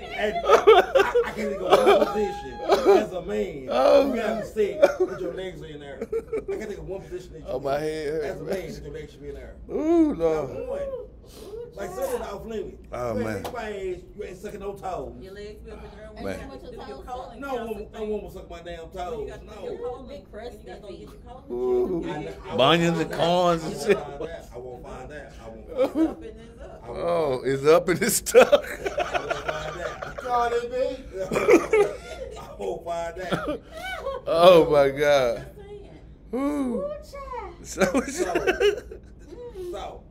And I can't even go one position as a man. Oh, You have to sit with your legs in there. I can't think of one position that you Oh, my head as a hurts. man, that your legs should be in there. Ooh, Not Lord. one. Like something off limits. Oh, You man. ain't my age, you ain't sucking no toes. Your legs feel good. Man. No woman will suck my damn toes. No. Big crusty feet. Ooh. Bunions and corns and shit. I won't find that. I won't find that. Oh, it's up and it's stuck. I won't find that. Cardi B. I won't find that. Oh my God. Ooh. So, So,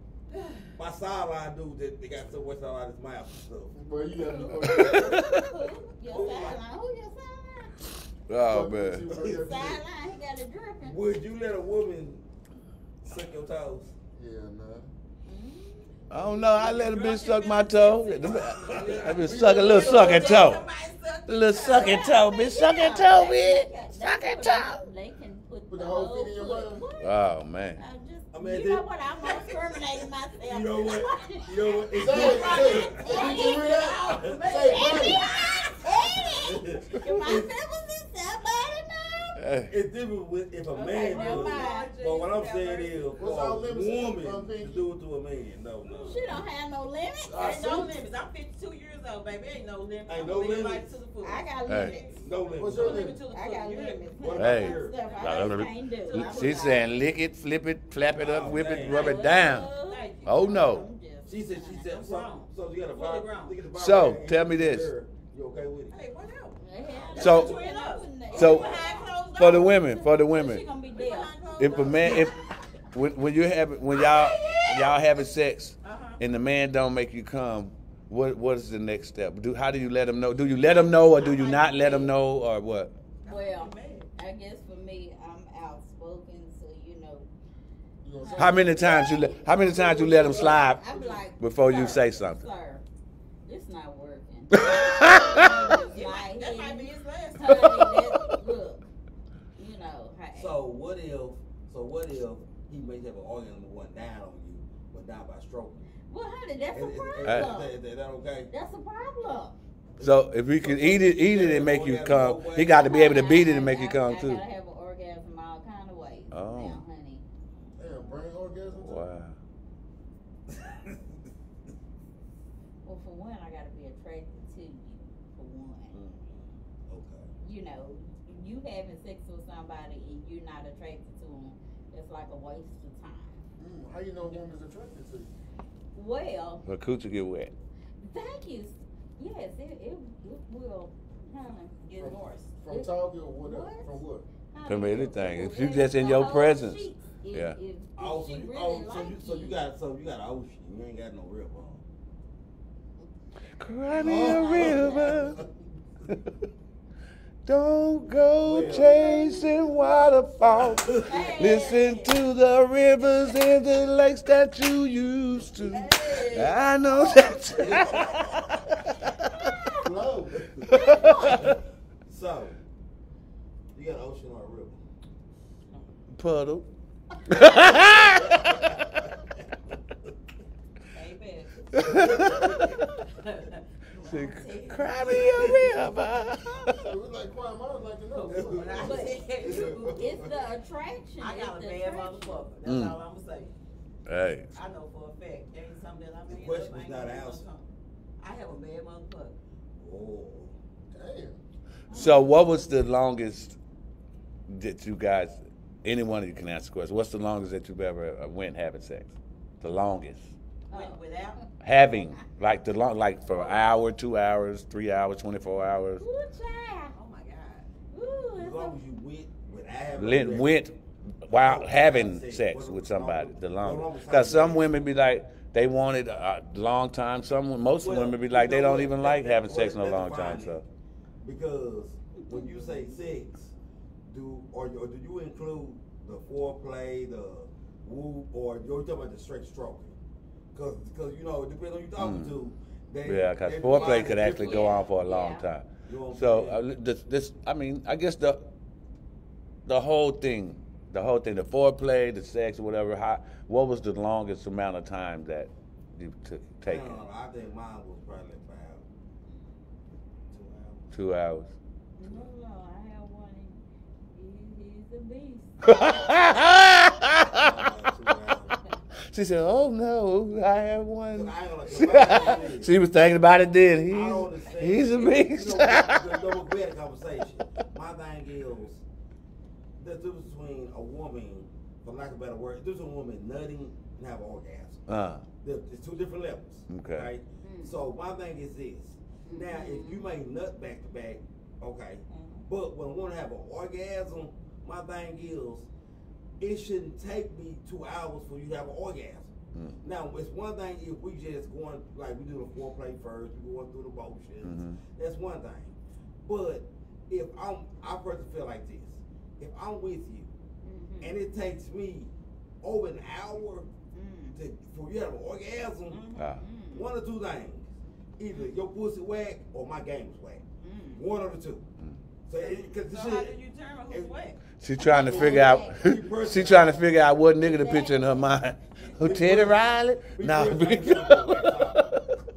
my sideline dude, they got so much out of his mouth and stuff. Boy, you got Your sideline. Who your sideline? oh man. Sideline, he got it dripping. Would you let a woman suck your toes? Yeah, nah. I don't know. I let a bitch suck my toe. I bitch suck a little sucking toe. A little sucking toe, bitch. Sucking toe, bitch. Sucking toe. They can put Put the whole feet in your butt. Oh man. I mean, You know what? I'm not discriminating myself. You know what? You know what? It's Say it, say it. Did you hear that? Say it. If my nipples is somebody know. It's different with if a man never does it. mind. But what I'm saying is, for What's a our limits? woman to do it to a man, no. She don't have no limits. There's no limits. I'm 52 years so, baby, ain't no limit. Ain't I'm no gonna leave limit. right to the food. I got Hey. limits. No limit. What's No your limit limit? to the food. I got You heard me? limits. What Hey. about Stuff I Nah, just can't do. I'm She's like, saying lick it, flip it, flap it up, Oh, whip it, damn. rub it down. Thank you. Oh no. I'm just- She said, I'm grown. so you got a Fully vibe. grown. Look at the vibe So, right tell me here. this. You okay with it? Hey, what else? Yeah, So- that's between us. So, Behind closed for the doors. women, She gonna be there. Behind closed if a doors. man, if when you have when y'all having sex Uh-huh. and the man don't make you come, what is the next step? How do you let him know? Do you let him know or do you not let him know or what? Well, I guess for me, I'm outspoken, so you know. You gonna say- How many times you let him slide I'm like, before you "Sir, say something? Sir, it's not working. That might be his last time. Look, you know, hey. So what if he may have an orgasm and went down on you, went down by stroking? Well, honey, that's a Is problem. that okay? That's a problem. So if he can eat it and make you come, he got to be able to beat it and make you come I too. gotta have an orgasm all kind of ways. Oh. Now, honey. Damn, brain orgasm. too? Wow. Well, for one, I gotta be attracted to you. For one, Okay. you know, you having sex with somebody and you're not attracted to them, it's like a waste of time. How you know a woman's attracted to you? Well, Her coochie get wet. thank you. Yes, it will. Honey, Get From- Morris. From talking or whatever? What? From what? honey, From it anything. will If you wet just in the your whole presence. sheets. If- Yeah. if Oh, she so you, really oh, like so you got ocean. You ain't got no rib on. Cry me a river. Don't go Well. chasing waterfalls. Hey. Listen to the rivers and the lakes that you used to. Hey. I know that. Flow. So you got ocean or a river? Puddle. Amen. Say, cry me a river. So we like quiet minds like to know. When I But say it's the attraction. I got a it's the bad attraction. motherfucker. That's Mm. all I'm gonna say. Hey. I know for a fact. There ain't something that I'm The in question love, I was ain't not gonna do answered. something. I have a bad motherfucker. Oh. Damn. So what was the longest that you guys, any one of you can answer the question, what's the longest that you've ever went having sex? The longest. Without? Having, like for an hour, 2 hours, 3 hours, 24 hours. Ooh, child. Oh my God. Ooh, As that's long as you went Went while having sex with somebody, the longest. Because some women be like, they want it a long time. Most women be like, they don't even like having sex in a long time. So Because when you say sex, do you include the foreplay, the woo, or you're talking about the straight stroking? Because you know, it depends on who you talking to. yeah, because foreplay could actually go on for a long time. You know what I'm So saying? I mean, I guess the whole thing, the foreplay, the sex, or whatever. What was the longest amount of time that you took taken? I think mine was probably about 2 hours. 2 hours. no, I have one. He's a beast. She said, "Oh no, I have one." I ain't gonna- She was thinking about it then. I don't understand. He's a beast. We had a conversation. My thing is, the difference between a woman, for lack of a better word, there's a woman nutting and have an orgasm. It's two different levels. Okay. Right? So my thing is this. Now, if you may nut back to back, okay. But when a woman have an orgasm, my thing is, it shouldn't take me 2 hours for you to have an orgasm. Now, it's one thing if we just going, like we do the foreplay first, we going through the motions, that's one thing. But if I personally feel like this, if I'm with you, and it takes me over an hour for you to have an orgasm, one or two things. Either your pussy whack or my game is whack. One of the two. So, So how did you determine who's whack? She trying to figure out. She trying to figure out what nigga to picture in her mind. Who, Teddy Riley? No.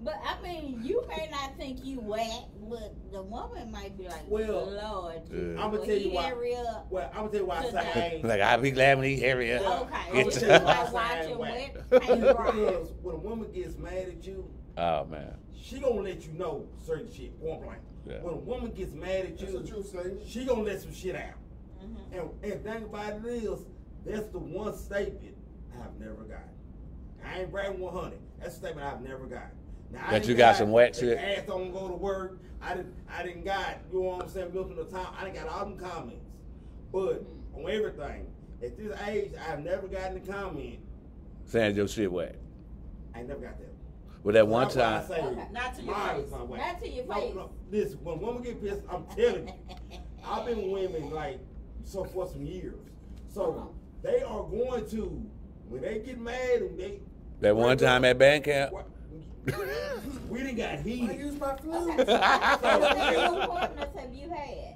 But I mean, you may not think you whack, but the woman might be like, Well, Lord, Yeah. I'ma tell you why. Area. Well, I'm gonna tell you why I say I ain't. Like I'll be glad when he area. Okay, Get so your- you might watch him wet paint dry. Because when a woman gets mad at you, Oh man. She gonna let you know certain shit, point blank. Yeah. When a woman gets mad at That's you, the truth, Satan. she gonna let some shit out. And thing about it is, that's the one statement I've never gotten. I ain't bragging 100. That's a statement I've never gotten. Now, I That didn't you got some wet the shit? ass don't go to work. I didn't got, you know what I'm saying, milking the time. I didn't got all them comments. But on everything, at this age, I've never gotten a comment. Saying your shit wet. I ain't never got that. Well, that one That's why I time. say, Okay. Not to your mine face. is my way. Not to your No, face. no. Listen, when a woman get pissed, I'm telling you. I've been with women like so for some years. So they are going to, when they get mad and they That one time at band camp. we done got I heated. use my flute. Okay. How many new partners have you had?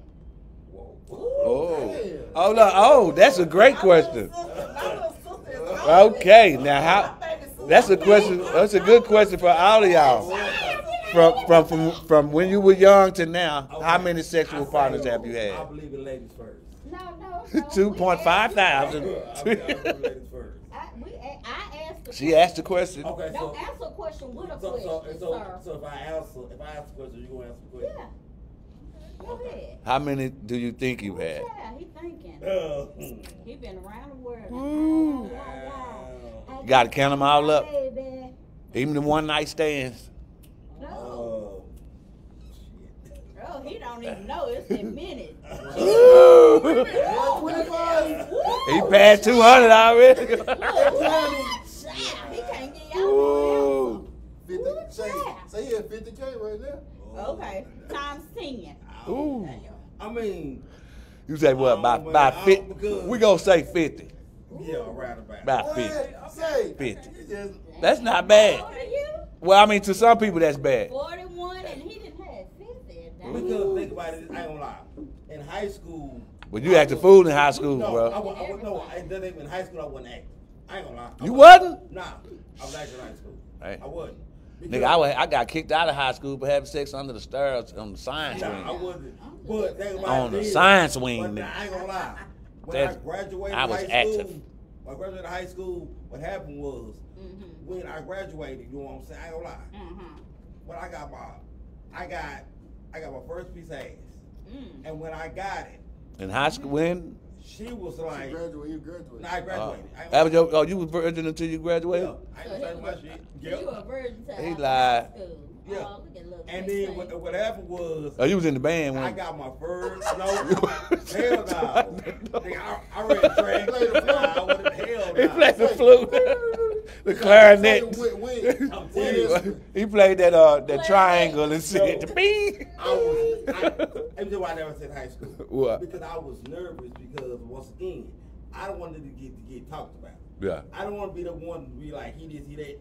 Oh. Oh, no. Oh, that's a great question. Okay, now how? That's a question. That's a good question for all of y'all. From when you were young to now, how many sexual partners have you I had? believe in ladies first. No. 2.5 thousand. I believe in ladies first. I asked the She asked the question. Okay, so Don't answer a question with a so question, sir. if I ask the question, you gonna answer the question? Yeah. Go ahead. How many do you think you had? Yeah, he thinking. He been around the world. Ooh. I Gotta count 'em all up. Baby. Even the one night stands. No. Shit. Oh, he don't even know. It's in minutes. 125. He passed 200 already. He can't get y'all no 50. Ooh, Say child. he had 50K right now. answer. Okay. Times 10. Ooh. I mean, You say what? About man, 50? because- We gonna say 50. yeah, right about. About 50. What? Say 50. you just That's not bad. How old are you? Well, I mean, to some people that's bad. 41 and he didn't have 50. Dang. Because think about it, I ain't gonna lie. In high school, But you acted fool in high school, no, bro. in high school I wasn't acting. I ain't gonna lie. You wasn't? Nah, I was acting in high school. Hey. I wasn't. Nigga, I got kicked out of high school for having sex under the stairs on the science Nah, I wing. wasn't. But think about On it the then. science wing, But nigga. now, I ain't gonna lie. When That's- I graduated I was high active. school, when I graduated high school, what happened was when I graduated, you know what I'm saying? I ain't gonna lie. When I got my first piece of ass, and when I got it, In high school, when? she was you like, graduated. nah, I graduated. I ain't That was gonna your, you was virgin until you lie. graduated? Yeah, I ain't gonna say my shit. So you a virgin to He after lied. high school. Yeah. Oh, look at little And Chris then saying. what happened was, Oh, you was in the band I when? got my first, no, hell no. Nigga, I read track, hell He no. played the flute, the clarinet. I'm telling you. He played that triangle and shit. So- Bing. I'm just why I never said high school. What? Because I was nervous because once again, I don't want it to get talked about. Yeah. I don't want to be the one to be like he this, he that.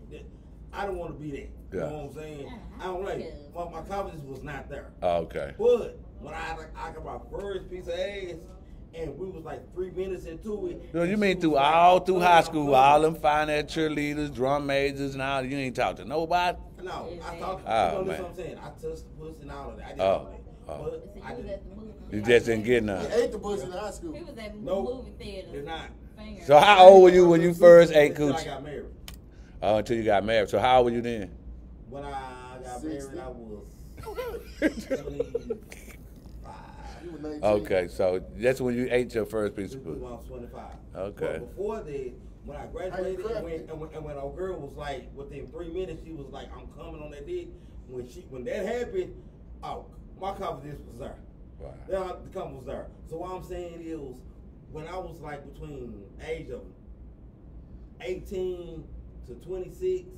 I don't want to be that. You Yeah. know what I'm saying? I don't like it. Well, my confidence was not there. Oh, okay. But when I got my first piece of ass, and we was like 3 minutes into it. So you and mean she through was like, all through "I'm high coming, school, I'm all coming." them finance cheerleaders, drum majors, and all? You ain't talk to nobody. No, I talked. Oh, You know, man. that's what I'm saying. I touched the pussy and all of that. I did Oh, all that. oh. But So I you was didn't. at the movie. You just didn't get He none. ate the pussy in high school. He was at Nope. movie theater. They're not. Finger. So how old were you when you first ate Until I coochie? got married. Oh, until you got married. So how old were you then? When I got 60. married, I was 25. You was 19. Okay, so that's when you ate your first piece This of was pussy. when I was 25. Okay. But before that, when I graduated, How you and when old girl was like, within 3 minutes, she was like, "I'm coming on that dick." When that happened, oh, my confidence was there. Wow. The confidence was there. So what I'm saying is, when I was like between age of 18 to 26,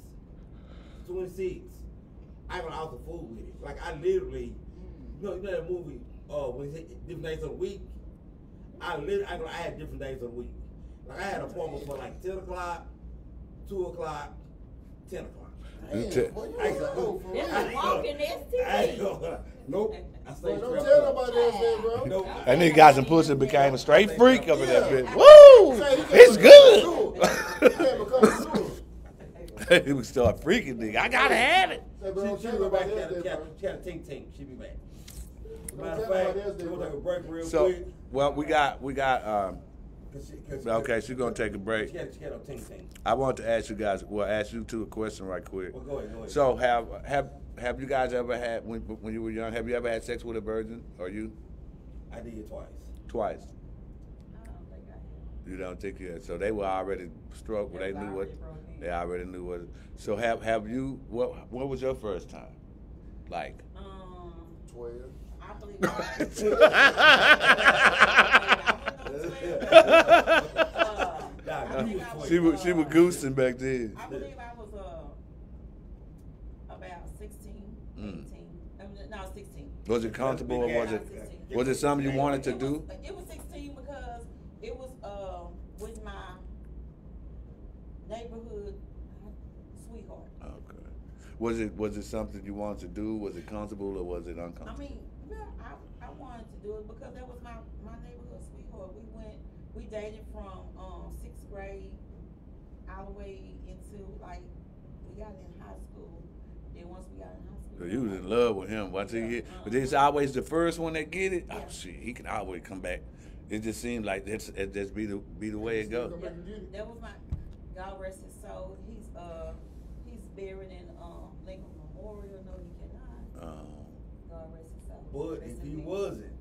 I went out the food with it. Like I literally, you know that movie, when it's different days of the week. I had different days of the week. Like I had appointments for like 10 o'clock, 2 o'clock, 10 o'clock. Damn, boy, you was a hoe for It's real. a walking STD. Nope. I Boy, stayed don't strapped tell up. nobody else that, bro. Nope. That nigga got some pussy and became a straight freak up in that Yeah. bitch. Woo! Say he can't It's become good. He can't become a sewer. He would start freaking nigga. I gotta have it. Say, bro, don't She tell be back. nobody else that, bro. She had a tink. She be back. Matter Don't of tell fact, nobody else that, we'll bro. take a break real So, quick. well, we got Okay, she's gonna take a break. She got no ting. I want to ask you guys. Well, ask you two a question right quick. Well, go ahead. So have you guys ever had when you were young? Have you ever had sex with a virgin? Or you? I did it twice. Twice. I don't think I have. You don't think you had? So they were already stroked. They knew what. They already knew what. So have you? What was your first time? Like. 12. I believe She was goosing back then. I believe I was about 16, 18. No, 16. Was it comfortable or was it something you wanted to do? It was 16 because it was with my neighborhood sweetheart. Okay. Was it something you wanted to do? Was it comfortable or was it uncomfortable? I mean, yeah, I wanted to do it because that was my neighborhood sweetheart. We dated from 6th grade all the way into like we got in high school. Then once we got in high school, So you was in love with him once he get, but it's always the first one that get it. Oh shit, he can always come back. It just seemed like it just be the way it goes. That was my God rest his soul. He's buried in Lincoln Memorial. No, he cannot. God rest his soul. But if he wasn't,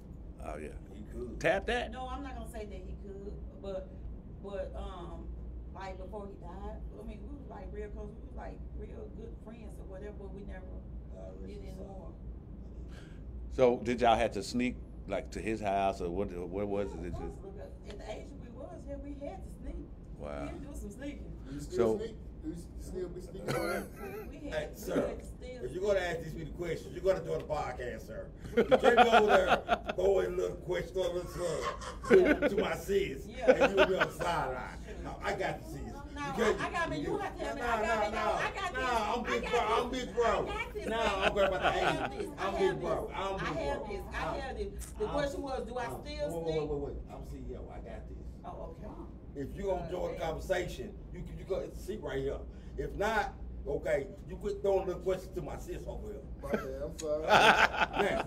Oh yeah, he could. tap that. No, I'm not gonna say that he could, but like before he died, I mean we was like real close. We was like real good friends or whatever, but we never did anymore. So did y'all have to sneak like to his house or what? Where was it? Look, at the age we was here, we had to sneak. Wow. We had to do some sneaking. You still So- sneak? You still be sneaking around? We Hey, had sir, to steal. if you're going to ask these people questions, you're going to do the podcast, sir. You can't go over there, throw in a little question, throw a little slug to my sis, Yeah. and you'll be on the sideline. No, I got the sis. No, I got me. You have to tell me. I got this. I'm big bro. I'm big bro. I got this. No, I'm going about the I have age. this. I'm I big have bro. this. I'm big I bro. have this. I have this. The question was, do I still sneak? Wait. I'm CEO. I got this. Oh, okay. If you gonna join the conversation, you go see right here. If not, okay, you quit throwing little questions to my sis over here. My bad, I'm sorry. Man,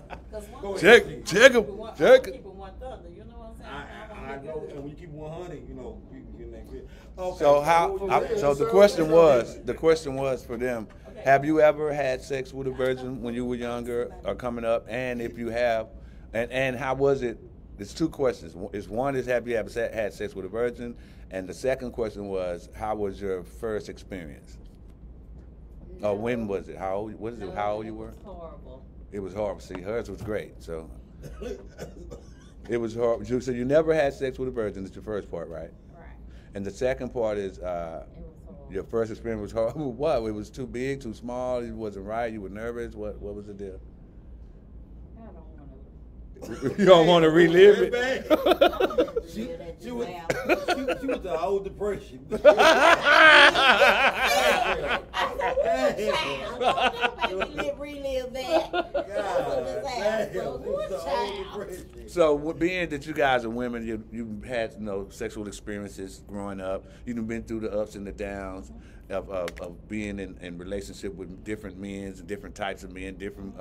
go Check ahead. him. Check him. Keep it one thunder. You know what I'm saying? I know, and when you keep 100, you know, people get that good. Okay, So what the question was for them, have you ever had sex with a virgin when you were younger or coming up? And if you have, and how was it? There's two questions. One is have you ever had sex with a virgin? And the second question was, how was your first experience? Or when was it? How old you were? It was horrible. It was horrible. See, hers was great. So it was horrible. So you never had sex with a virgin. That's your first part, right? Right. And the second part is It was horrible. your first experience was horrible. What? It was too big, too small. It wasn't right. You were nervous. What was the deal? I don't want to. You don't want to relive it. She was the old depression. Relive that. So, being that you guys are women, you've had sexual experiences growing up. You've been through the ups and the downs of being in relationship with different men and different types of men, different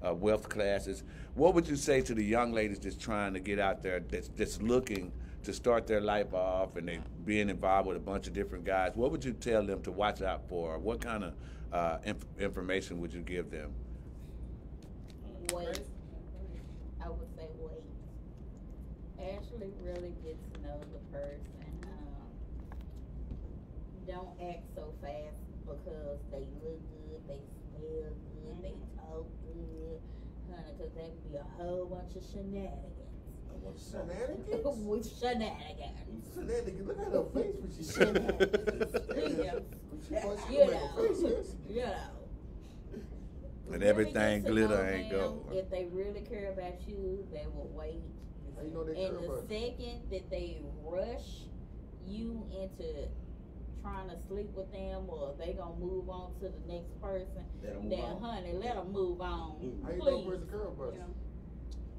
wealth classes. What would you say to the young ladies that's trying to get out there, that's looking to start their life off and they being involved with a bunch of different guys? What would you tell them to watch out for? What kind of information would you give them? Wait. I would say wait. Actually really get to know the person. Don't act so fast because they look good, they smell good, they talk good, honey, because that could be a whole bunch of shenanigans. Shenanigans? With shenanigans. Shenanigans. Look at her face when she You know. And Really everything get to glitter know ain't them. gold. If they really care about you, they will wait. How you know they And care the about you? second that they rush you into trying to sleep with them or they gonna move on to the next person, Let 'em move then on. honey, let them move on. How you know Please. person care about you?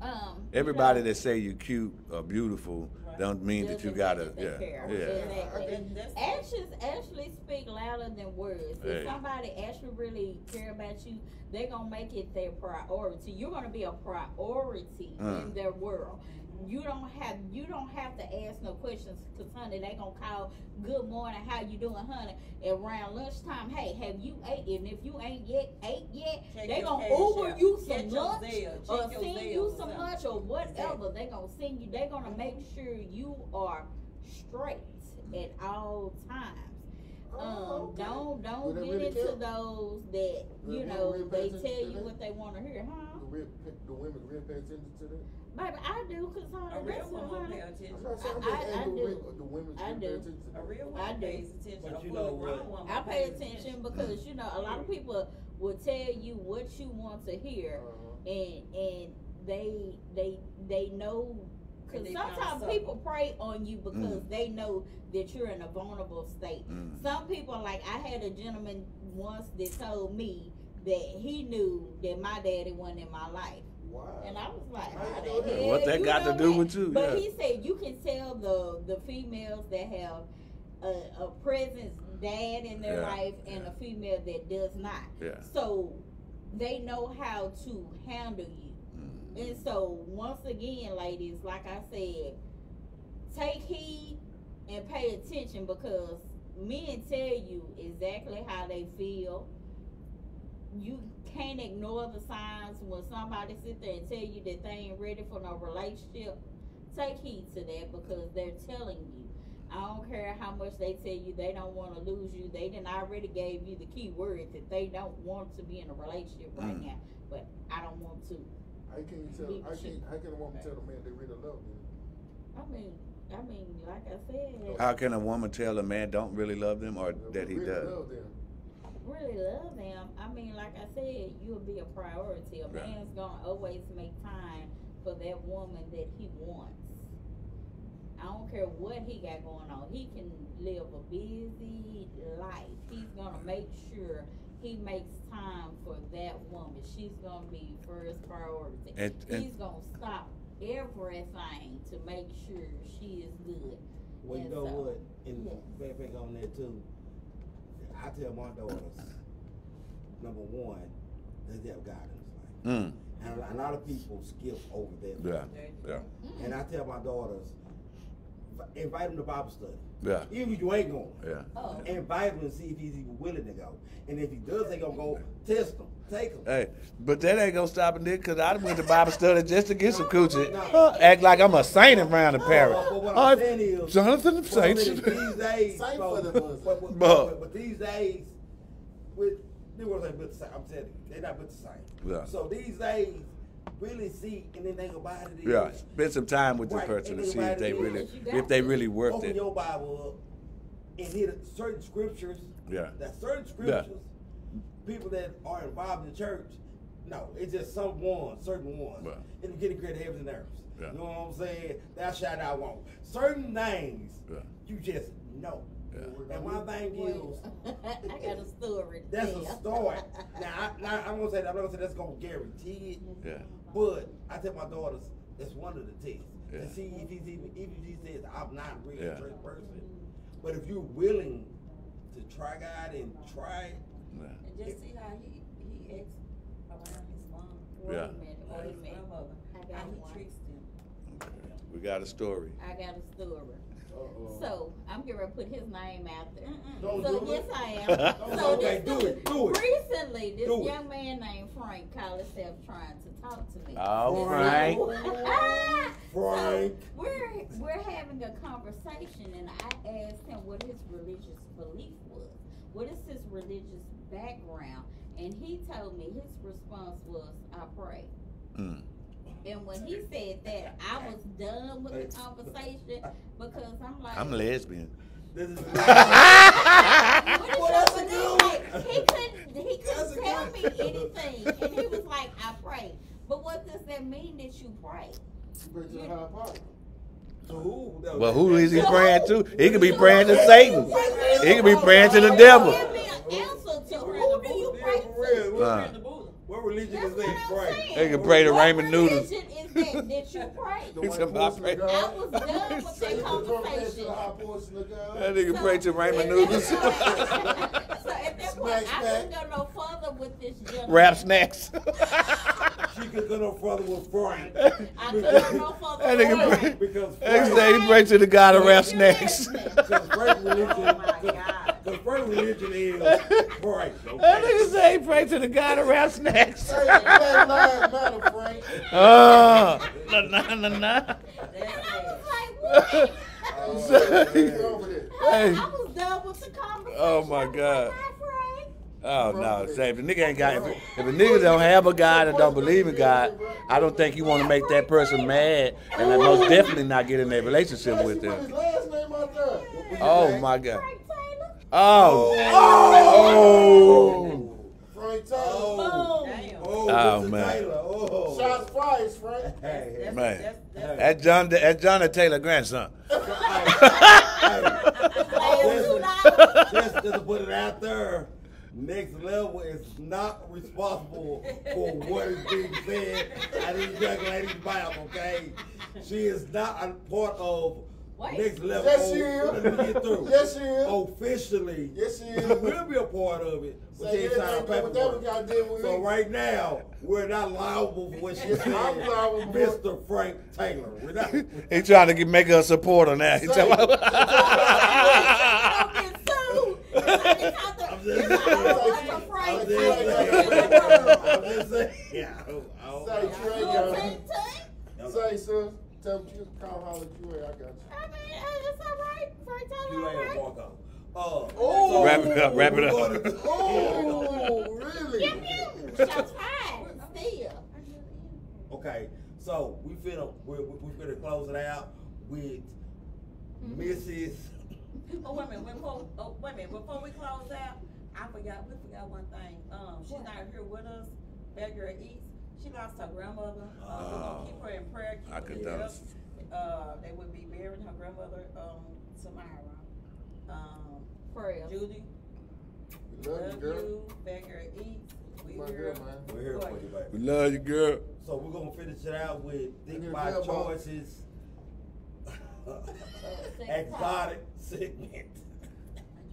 Yeah. You Everybody know, that say you cute or beautiful, Right. don't mean that you doesn't gotta, mean that yeah, they care. yeah. Exactly. And that's- Actions actually speak louder than words. Hey. If somebody actually really care about you, they're gonna make it their priority. You're gonna be a priority in their world. You don't have to ask no questions, cause honey, they gonna call, good morning, how you doing, honey? Around lunchtime, hey, have you ate? And if you ain't ate yet, Check they your gonna cash Uber app. you Check some your lunch Zelle. or Check your send Zelle you or some something. lunch or whatever. Exactly. They gonna send you. They gonna make sure you are straight at all times. Okay. Don't Do they get really into care? those that Do you they know really pay they attention tell to you that? what they want to hear, huh? Do women really pay attention to that? Baby, I do, cause honey, A real that's woman what, pay honey. attention. I'm not saying I that. do. Do women I really do. pay attention to A that? real I woman do. pays attention. But A you full know grown what? woman I pay pays attention because you know a lot of people will tell you what you want to hear, and they know. Cause And they found sometimes something. people prey on you because they know that you're in a vulnerable state. Some people, like I had a gentleman once that told me that he knew that my daddy wasn't in my life. Wow. And I was like, How how you the know that? hell What that you got to know do that? with you? But Yeah. he said you can tell the females that have a presence dad in their Yeah, life and a female that does not. Yeah. So they know how to handle you. And so once again, ladies, like I said, take heed and pay attention because men tell you exactly how they feel. You can't ignore the signs when somebody sit there and tell you that they ain't ready for no relationship. Take heed to that because they're telling you. I don't care how much they tell you they don't want to lose you. They done already gave you the key word that they don't want to be in a relationship right now. But I don't want to. How can you tell? How can a woman tell a man they really love them? I mean, like I said, How can a woman tell a man don't really love them or that he Really does? love them. really love them. I mean, like I said, you'll be a priority. A Right. man's gonna always make time for that woman that he wants. I don't care what he got going on. He can live a busy life. He's gonna make sure he makes time for that woman. She's gonna be first priority. And- He's gonna stop everything to make sure she is good. Well, you And know so, what? And yes. back on that too. I tell my daughters, number one, they have guidance. Mm. And a lot of people skip over that. Yeah. Yeah. And I tell my daughters, invite them to Bible study. Yeah. Even if you ain't going. Yeah. Oh. Invite him and see if he's even willing to go. And if he does, they gonna go test him, take him. Hey, but that ain't gonna stop a nigga because I went to Bible study just to get some coochie. No. Act like I'm a saint around the parish. But what I'm saying is, Jonathan what I'm Saints. saying is these days, Saint so- for the boys. but these days, they were like built the same. I'm telling you, they're not built the same. Yeah. So these days, really see, and then think about it. Yeah, spend some time with this Right, person and to see then if they write it really, in. You got if they to. really worth Open it. your Bible up and hit certain scriptures. Yeah. That certain scriptures, people that are involved in the church, no, it's just some ones, certain ones. Right. And you get creative heavens and earths. Yeah. You know what I'm saying? Thou shalt not want. Certain things, Yeah. you just know. Yeah. And my thing is, I got a story. to that's tell. a start. Now I'm gonna say that. I'm not gonna say that's gonna guarantee it. Yeah. But I tell my daughters that's one of the tests. Yeah. To see if he's even if he says I'm not really Yeah. a church person. But if you're willing to try God and try it, Yeah. And just see how he acts around his mom. Wait Yeah. a minute, Or wait his a minute. grandmother. I How got he one. treats them. We got a story. I got a story. Uh-oh. So I'm gonna put his name out there. Don't So do yes, it. I am. Don't So do it. this Do it. Do it. Recently, this Do it. young man named Frank called himself trying to talk to me. Oh, Frank. So Frank. we're having a conversation, and I asked him what his religious belief was. What is his religious background? And he told me his response was, "I pray." Mm. And when he said that, I was done with the conversation because I'm like, I'm lesbian. This is what is Well, that's your a belief? good Like, he That's a couldn't tell good me one. anything, and he was like, "I pray." But what does that mean that you pray? You pray to the higher power. to who? That Well, was- who is he So praying who- to? He could be praying to Satan. He could be praying to the devil. Give me an answer to Who who do you pray For real, to? what- In the Buddha. what religion That's is what that? I'm Pray. saying. They can pray to What ramen noodles. religion is that that you pray? The He white said, portion "I of I God. was done with Say that the drunk man to conversation. the high portion of God. That nigga pray to ramen noodles. So at that point, Smack, I couldn't go no further with this gentleman. Wrap snacks. She could go no further with Frank. I couldn't go no further. That nigga with pray. it. Because Next Frank, day he pray to the God of wrap You snacks. listening? because Frank religion, Oh my God. because Frank religion is Frank. That Okay? nigga say he pray to the God of wrap snacks. Hey, that line matter, Frank. Nah. I was like, what? Get over there. Hey. I was done with the conversation. Oh, my I was God. like, "Hi, Frank." Oh no, say if the nigga ain't got if a nigga don't have a God and don't believe in God, I don't think you want to make that person mad, and I most definitely not get in a relationship with Put his them. last name out there. Oh my God. Frank Taylor. Oh. Frank Taylor. Oh, Damn. oh, Oh, Mr. man. Taylor. Oh. Shots fired, Frank. Hey, Man, that's- that's John Taylor grandson. Just to put it out there, Next Level is not responsible for what is being said at these young ladies' mouth, okay? She is not a part of Wait. Next Level. Yes, she is. Let me get through. Yes, she is. Officially, Yes, she she is. will be a part of it, but Say she ain't signed anything but what that paperwork. got to do with So me. right now, we're not liable for what she said. I'm liable for it. Mr. Frank Taylor. We're not. He trying to make her a supporter now. He Say- talking Don't get sued. I'm just It's saying. all over Frank I'm Taylor. just saying. Yeah. Say, You Trey, a girl. big team? Say, sis. Tell me you call holler at you. I got you. I mean, it's all right. Frank Taylor, You all ain't right. walk out. Oh. Wrap it up, wrap it up. Oh, really? Pew, pew. Shots fired. Still. Okay, so we're finna close it out with Mrs. Oh, wait a minute. Before we close out, we forgot one thing. She's not here with us. That girl East. She lost her grandmother. We're gonna keep her in prayer. I Keep could her done. up. They would be burying her grandmother tomorrow. Prayers. Judy, Love you, girl. That girl East. We My here. girl, man. We're here for you, We baby. love you, girl. So we're gonna finish it out with Think Nigga, My tell Mom. Choices. Exotic segment.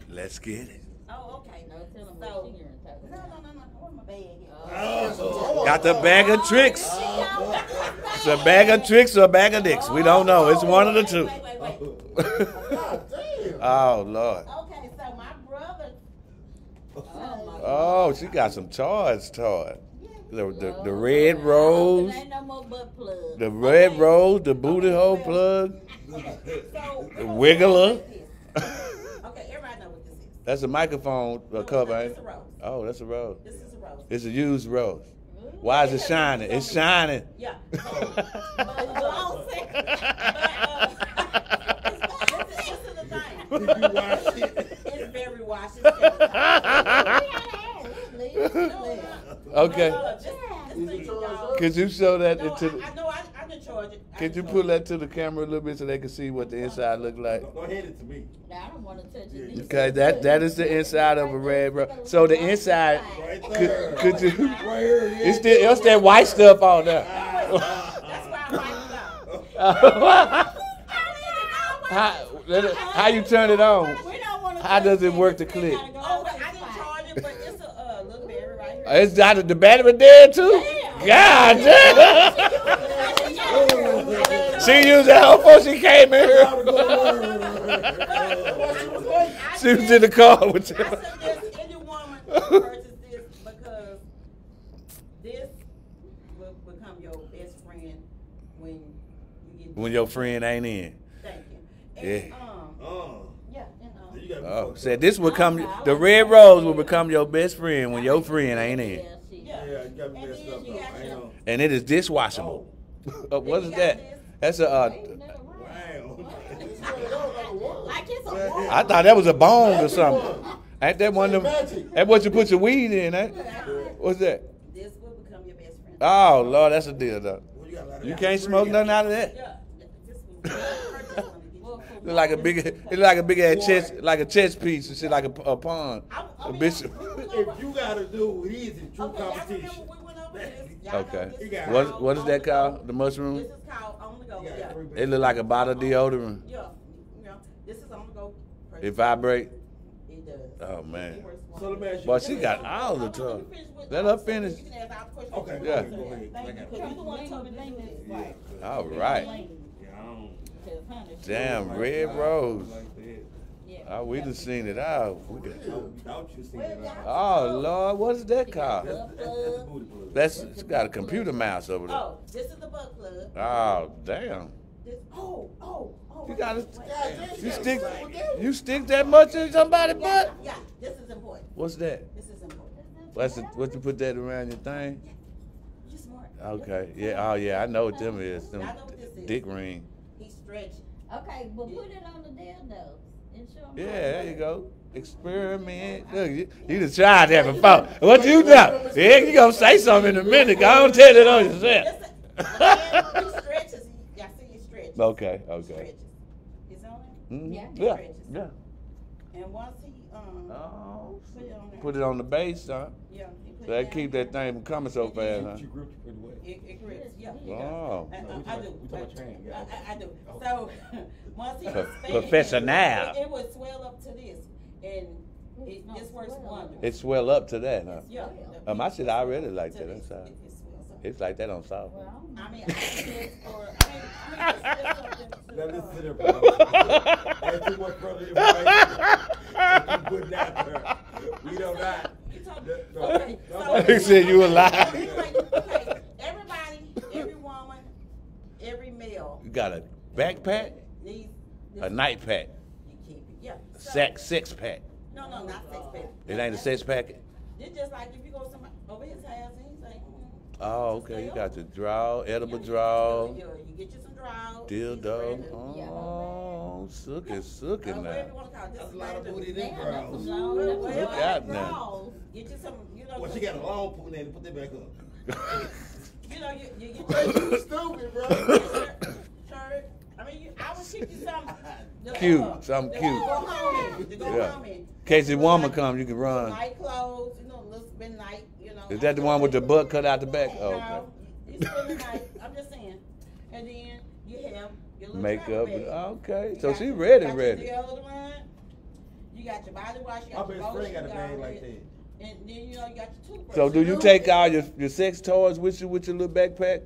Let's get it. Oh, okay. No, tell them So- what she hearing talking No. about. Where's my bag? Oh. Got the bag of tricks. It's a bag of tricks or a bag of dicks. We don't know. It's one of the two. Wait. God damn. Oh Lord. Okay, so my brother. Oh, my Oh, she got some toys. The red rose, Ain't no more butt plug. the red rose, the booty hole plug, So the wiggler. Okay, everybody know what this is. That's a microphone cover, ain't It's it? a rose. Oh, that's a rose. This is a rose. It's a used rose. Why is it shining? It's shining. Yeah. This is the thing. Did you watch it? It's very washed. Okay. Is it yours, huh? Could you show that No, into? I know. I didn't charge it. Could you pull that to the camera a little bit so they can see what the inside look like? Don't hand it to me. I don't want to touch it. Okay, that is the inside of a red rose. So the inside, Right there. could you? Right here. It's that white stuff on there. That's why I wiped it out. How you turn it on? We don't want to How does it work to click? Oh, I didn't charge it, but it's a little berry right here. It's got the battery there too. God damn! She used that whole before she came in here. She was in the car with I you. suggest any woman purchase this because this will become your best friend when you get When your friend ain't in. Thank you. And, Yeah. yeah, and You gotta be Oh, fucked said up. this will come. The red rose will become your best friend when your friend ain't in, yeah. Yeah, you gotta be And messed then up you though. got I ain't your- know. and it is dishwashable. What is got that? this. That's a. Wow. Like it's a wall. I thought that was a bone or something. Ain't that one of them? Magic. That's what you put your weed in, ain't? What's that? This will become your best friend. Oh Lord, that's a deal though. Well, you got a lot of- You can't smoke nothing out of that. Yeah, this will purchase one to get you. Look like a big, it's like a big ass chest, like a chest piece and shit, like a pond. A bitch. If you gotta do it easy, true Okay, y'all competition. remember we went over this. Y'all know Okay. this is got- called What is that On the Go. called? The mushroom? This is called On the Go. You got Yeah. 3 It look like a bottle of deodorant. Yeah. This is On the Go. It vibrate. It does. Oh man. It works So let me ask you. Boy, she got all the time. Let her finish. You can ask all the questions Okay, you Yeah. want to. go ahead. Thank you, 'cause you the one who told me to do this. Right. All right. Yeah, I don't. Damn, Red Rose. Like that. Oh, we done seen it all. We got- Without you seeing it out. Oh Lord, what is that called? That's the booty plug. That's it's got a computer mouse over there. Oh, this is the butt plug. Oh damn. This, oh. You gotta Wait. you stick that much in somebody's butt? Yeah, this is important. What's that? This is important. What's it, what you put that around your thing? You smart. Okay. Yeah. Oh yeah. I know what them is. Them I know what this is. dick ring. He's stretching. Okay, but put it on the dildos and show 'em Yeah. how it There you works. go. Experiment. Look, you done tried that before. What you know? Yeah, you gonna say something in a minute. Go on, tell it on yourself. Listen, he stretches. Y'all see he stretches. Okay. He Okay. stretches. It's on Mhm. Yeah. Yeah. Stretches. Yeah. there. And once he Oh. put it on there. Put it on the base, huh? Yeah. He put So it that down keep here. that thing from coming so fast, huh? You gripped it pretty well. It grips. Yeah. He Oh. does. No, we I do. talking about your hand, yeah. I do. So once he expands, Professional. it would swell up to this, and this works wonders. It swell up to that, huh? Yeah. My shit already like To that. this, That's all. it swells up. It's like that on South. Well, I mean, I just for, I mean, it's something to, Now listen to them, bro. That's too much further information that you putting out there. We don't not. You talk- No, okay, no, so- He said you a lie. Okay, everybody, every woman, every male You got a backpack, needs this. a night pack, You keep it, yeah. So- six pack. No, not six pack. It ain't a six pack. It's just like if you go somebody over his house and he's like, Oh, okay. You got your draw, edible draw, You get you some draws. dildo. Yeah. Oh, sookin' Whatever now. you want to call it. This That's is a lot of random. booty in damn, them, that's bro. some long. Well, That's well, some Look out long now. draws. Get you some, you know. Well, she got a long pool in there. Put that back up. You know, you get You stupid, bro. shirt. I mean, I would keep you something. Cute, something To cute. go home in. To go Yeah. home in. In case the woman come, you can run. Night clothes, you know, little spend night, you know. Is that the one with the butt cut out the back? Oh, okay. No, you spend the night. I'm just saying. And then you have your little Makeup. travel bag. Okay. You So got she your- ready, you got ready. Your deodorant. You got your body wash. You My got your best friend lotion. got a you bag all like that. that. And then you know you got your toothbrush. So do you take all your sex toys with you with your little backpack?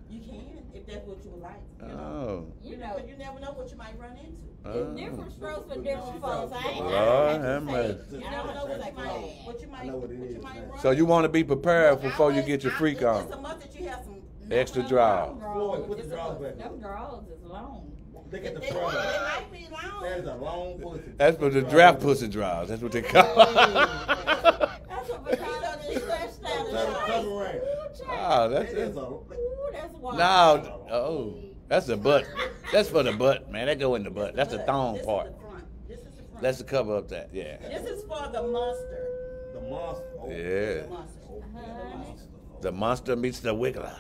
You can if that's what you would like. You know. Oh. You know, 'cause you never know what you might run into. It's different strokes for different folks. I ain't Lord I have have to mercy. say, You I never don't know what say you might, bad. what you might, I know what it what you is, might man. run So you into. want to be prepared But before you always- get your freak It's on. a must that you have some Extra draw. Floyd, put the It's a drawers must. back Them up. draws is long. Look at the They front. might be long. That is a long pussy. That's for the draft pussy draws. That's what they call it. That's what we call it. It's stretched out. Turn around. Oh, that's That is it. a. Ooh, that's wild. No, oh, that's the butt. That's for the butt, man. That go in the butt. That's the But thong this part. Is the front. This is the front. That's the cover up that. Yeah. This is for the monster. The monster. Oh, Yeah. The monster. Oh, Yeah, the monster. The monster meets the wiggler.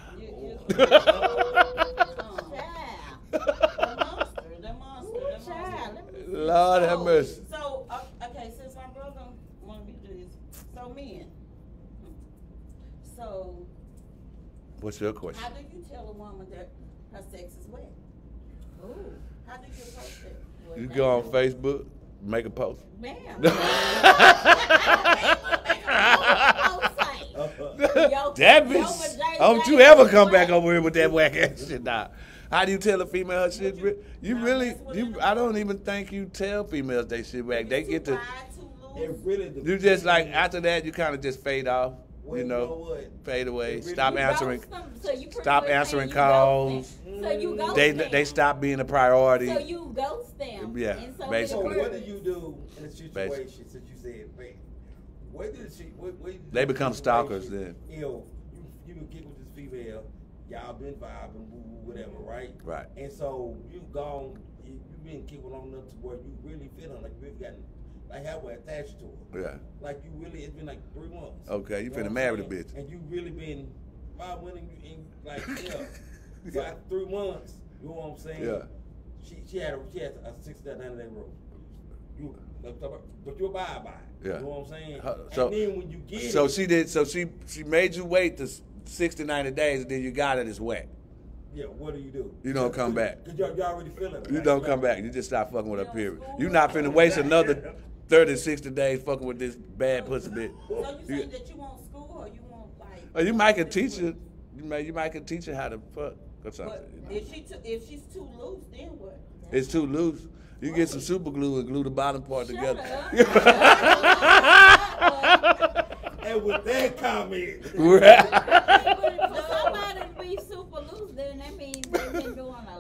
The monster. Lord have mercy. So, okay, since my brother wanted me to do this, so men. So, What's your question? how do you tell a woman that her sex is wet? Ooh, How do you approach that? You go on Facebook, make a post. man. That bitch. Don't you ever come back over here with that whack ass shit now. How do you tell a female her shit? You really, I don't even think you tell females they shit back. They get to, It really depends. you just like, after that, you kind of just fade off, Well, you know, what? fade away, It really- stop You answering. Stop answering calls. So you ghost They them. stop being a priority. So you ghost them. Yeah, And so basically. So with a what do person- you do in a situation since you said, wait, where did she? Where They become stalkers then. You know, you been get with this female, y'all been vibing, woo, woo, whatever, right? Right. And so you gone, you been keeping long enough to where you really feeling like you've gotten like halfway attached to her. Yeah. Like you really, it's been like 3 months. Okay, you know finna what I'm marry the saying? bitch. And you really been vibing and like for like 3 months. You know what I'm saying? Yeah. She had a 60 day, 90 day rule. You, but you abide by it. Yeah. You know what I'm saying? So- and then when you get So it, she did. So she made you wait to 60, 90 days, and then you got it, it's whack. Yeah, what do? You don't come back. Cause y'all already feeling it. You right? don't come back. You just stop fucking with her, period. You not finna waste another 30, 60 days fucking with this bad pussy bitch. So you saying that you want school or you want like? Or you might can teach her. You might can teach her how to fuck or something. But if she's too loose, then what? It's too loose. You get some super glue and glue the bottom part Shut together. And with that comment, For somebody to be super loose, then that means they've been doing a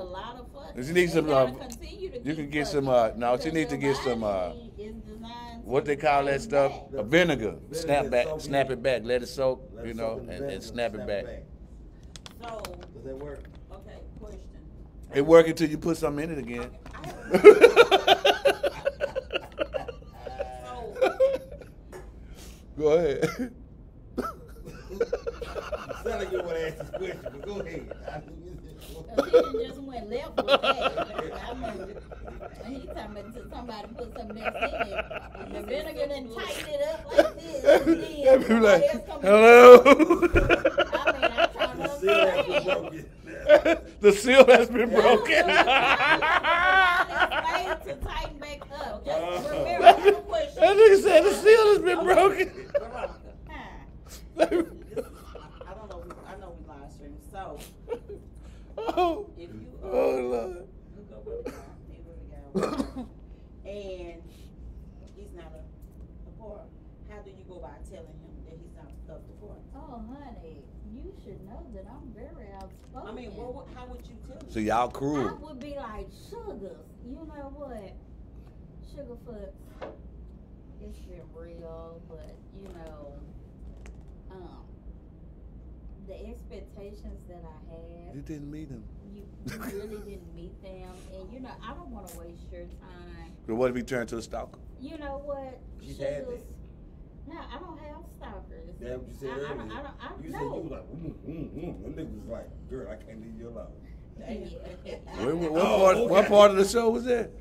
lot of fucking. She needs some, They gotta continue to you keep can get fucking, some, no, she because need to your get some, body is designed what to they call that fight stuff? back. A vinegar. Snap back, soak snap in. it back, let it soak, let you it know, soak in the and vinegar, snap it back. So, Does that work? okay, question. It work until you put something in it again. I have so, Go ahead. You sound like you want to ask this question, but go ahead. Cause he done just went left with that. I mean, he talking about to somebody put something else in it, and the vinegar done tighten it up like this. And then They be somebody like, else come in. hello. I mean, I'm trying to See that was understand. broken. The seal has been broken. It's made to tighten back up. Just remember the question. That nigga said the seal has been broken. I don't know. I know we live stream. So, Oh, if you oh Lord. look up what the guy, and he's not a part, how do you go about telling him that he's not up to part? Oh, honey, you should know that I'm very outspoken. I mean, how would you tell him? So y'all I cruel. would be like, Sugars, you know what? Sugarfoot, it's been real, but you know, the expectations that I had, You didn't meet him. you really didn't meet them, and you know, I don't want to waste your time. So what if he turned to a stalker? You know what? She's had that. No, I don't have stalkers. That's what you said I earlier. don't You said you know. was like, Them niggas was like, girl, I can't leave you alone. What part of the show was that?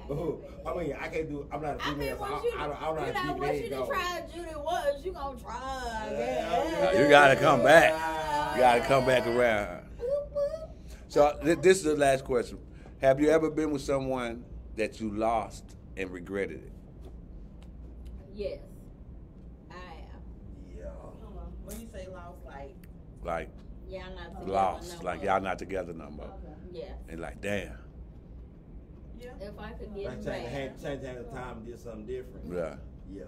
Oh, I mean, I can't do. I'm not a I mean, female. So once you, I'm not you a know, once you female. done tried Judy once, you gonna try again. You gotta come back. You gotta come back around. Boop, boop. So this is the last question. Have you ever been with someone that you lost and regretted it? Yes, I am. Yeah. When you say lost, like, Like Y'all not together lost, no like more. y'all not together no more. Yeah, And like, damn. yeah. if I could get Like him change back. the time and did something different. Yeah. Yeah.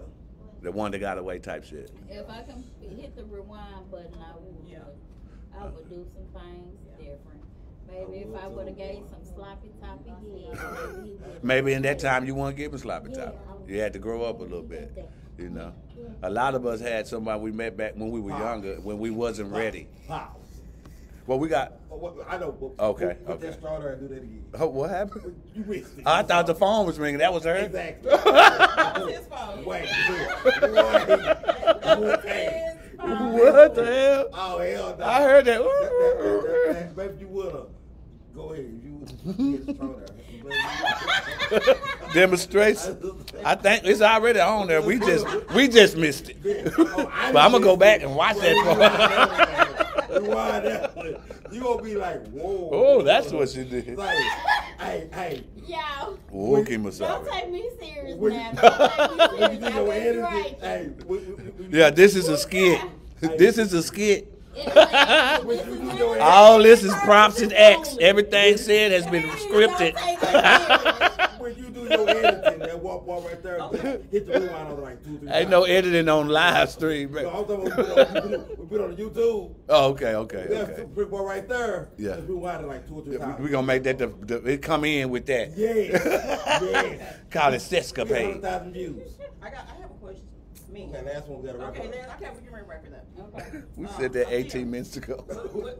The one that got away type shit. If I can hit the rewind button, I would. Yeah. I would do some things different. Maybe if I would would have too. gave some sloppy toppy head, maybe he would. Maybe in that time you weren't giving sloppy Yeah, top. I would- You had to grow up a little bit, you know. A lot of us had somebody we met back when we were younger, when we wasn't ready. Pause. Well, we got. I know. But Okay, Put okay. that straw there and do that again. Oh, what happened? You missed it. I thought the phone was ringing. That was her. Exactly. That's his fault. Wait. Hey. What the hell? Oh hell no. I heard that. Baby, you woulda. Go ahead. You hit the straw there. Demonstration. I think it's already on there. We just missed it. But I'm gonna go back and watch that part. You gonna be like, whoa. Oh, that's what she did. It's like, hey. Y'all, Wookie don't Masabi. take me serious When now. you- Don't take When me you do serious. your I bet you're editing, right. hey. Yeah, this is a skit. This is a skit. When you do your All this is prompts and acts. Everything said has been scripted. When you do your editing, that walk right there, hit the rewind on like 2, 3 Ain't no editing on live stream. No, Right? I'm talking about we put on YouTube. Oh, okay. That brick boy right there. Yeah. Let's rewind it like 2 or 3 times. We gonna make that it come in with that. Yes. Call it We sescapade. got 100,000 views. I have a question. Me. Okay, last one we gotta wrap Okay, up. then we can wrap it up. Okay. We said that 18 minutes ago.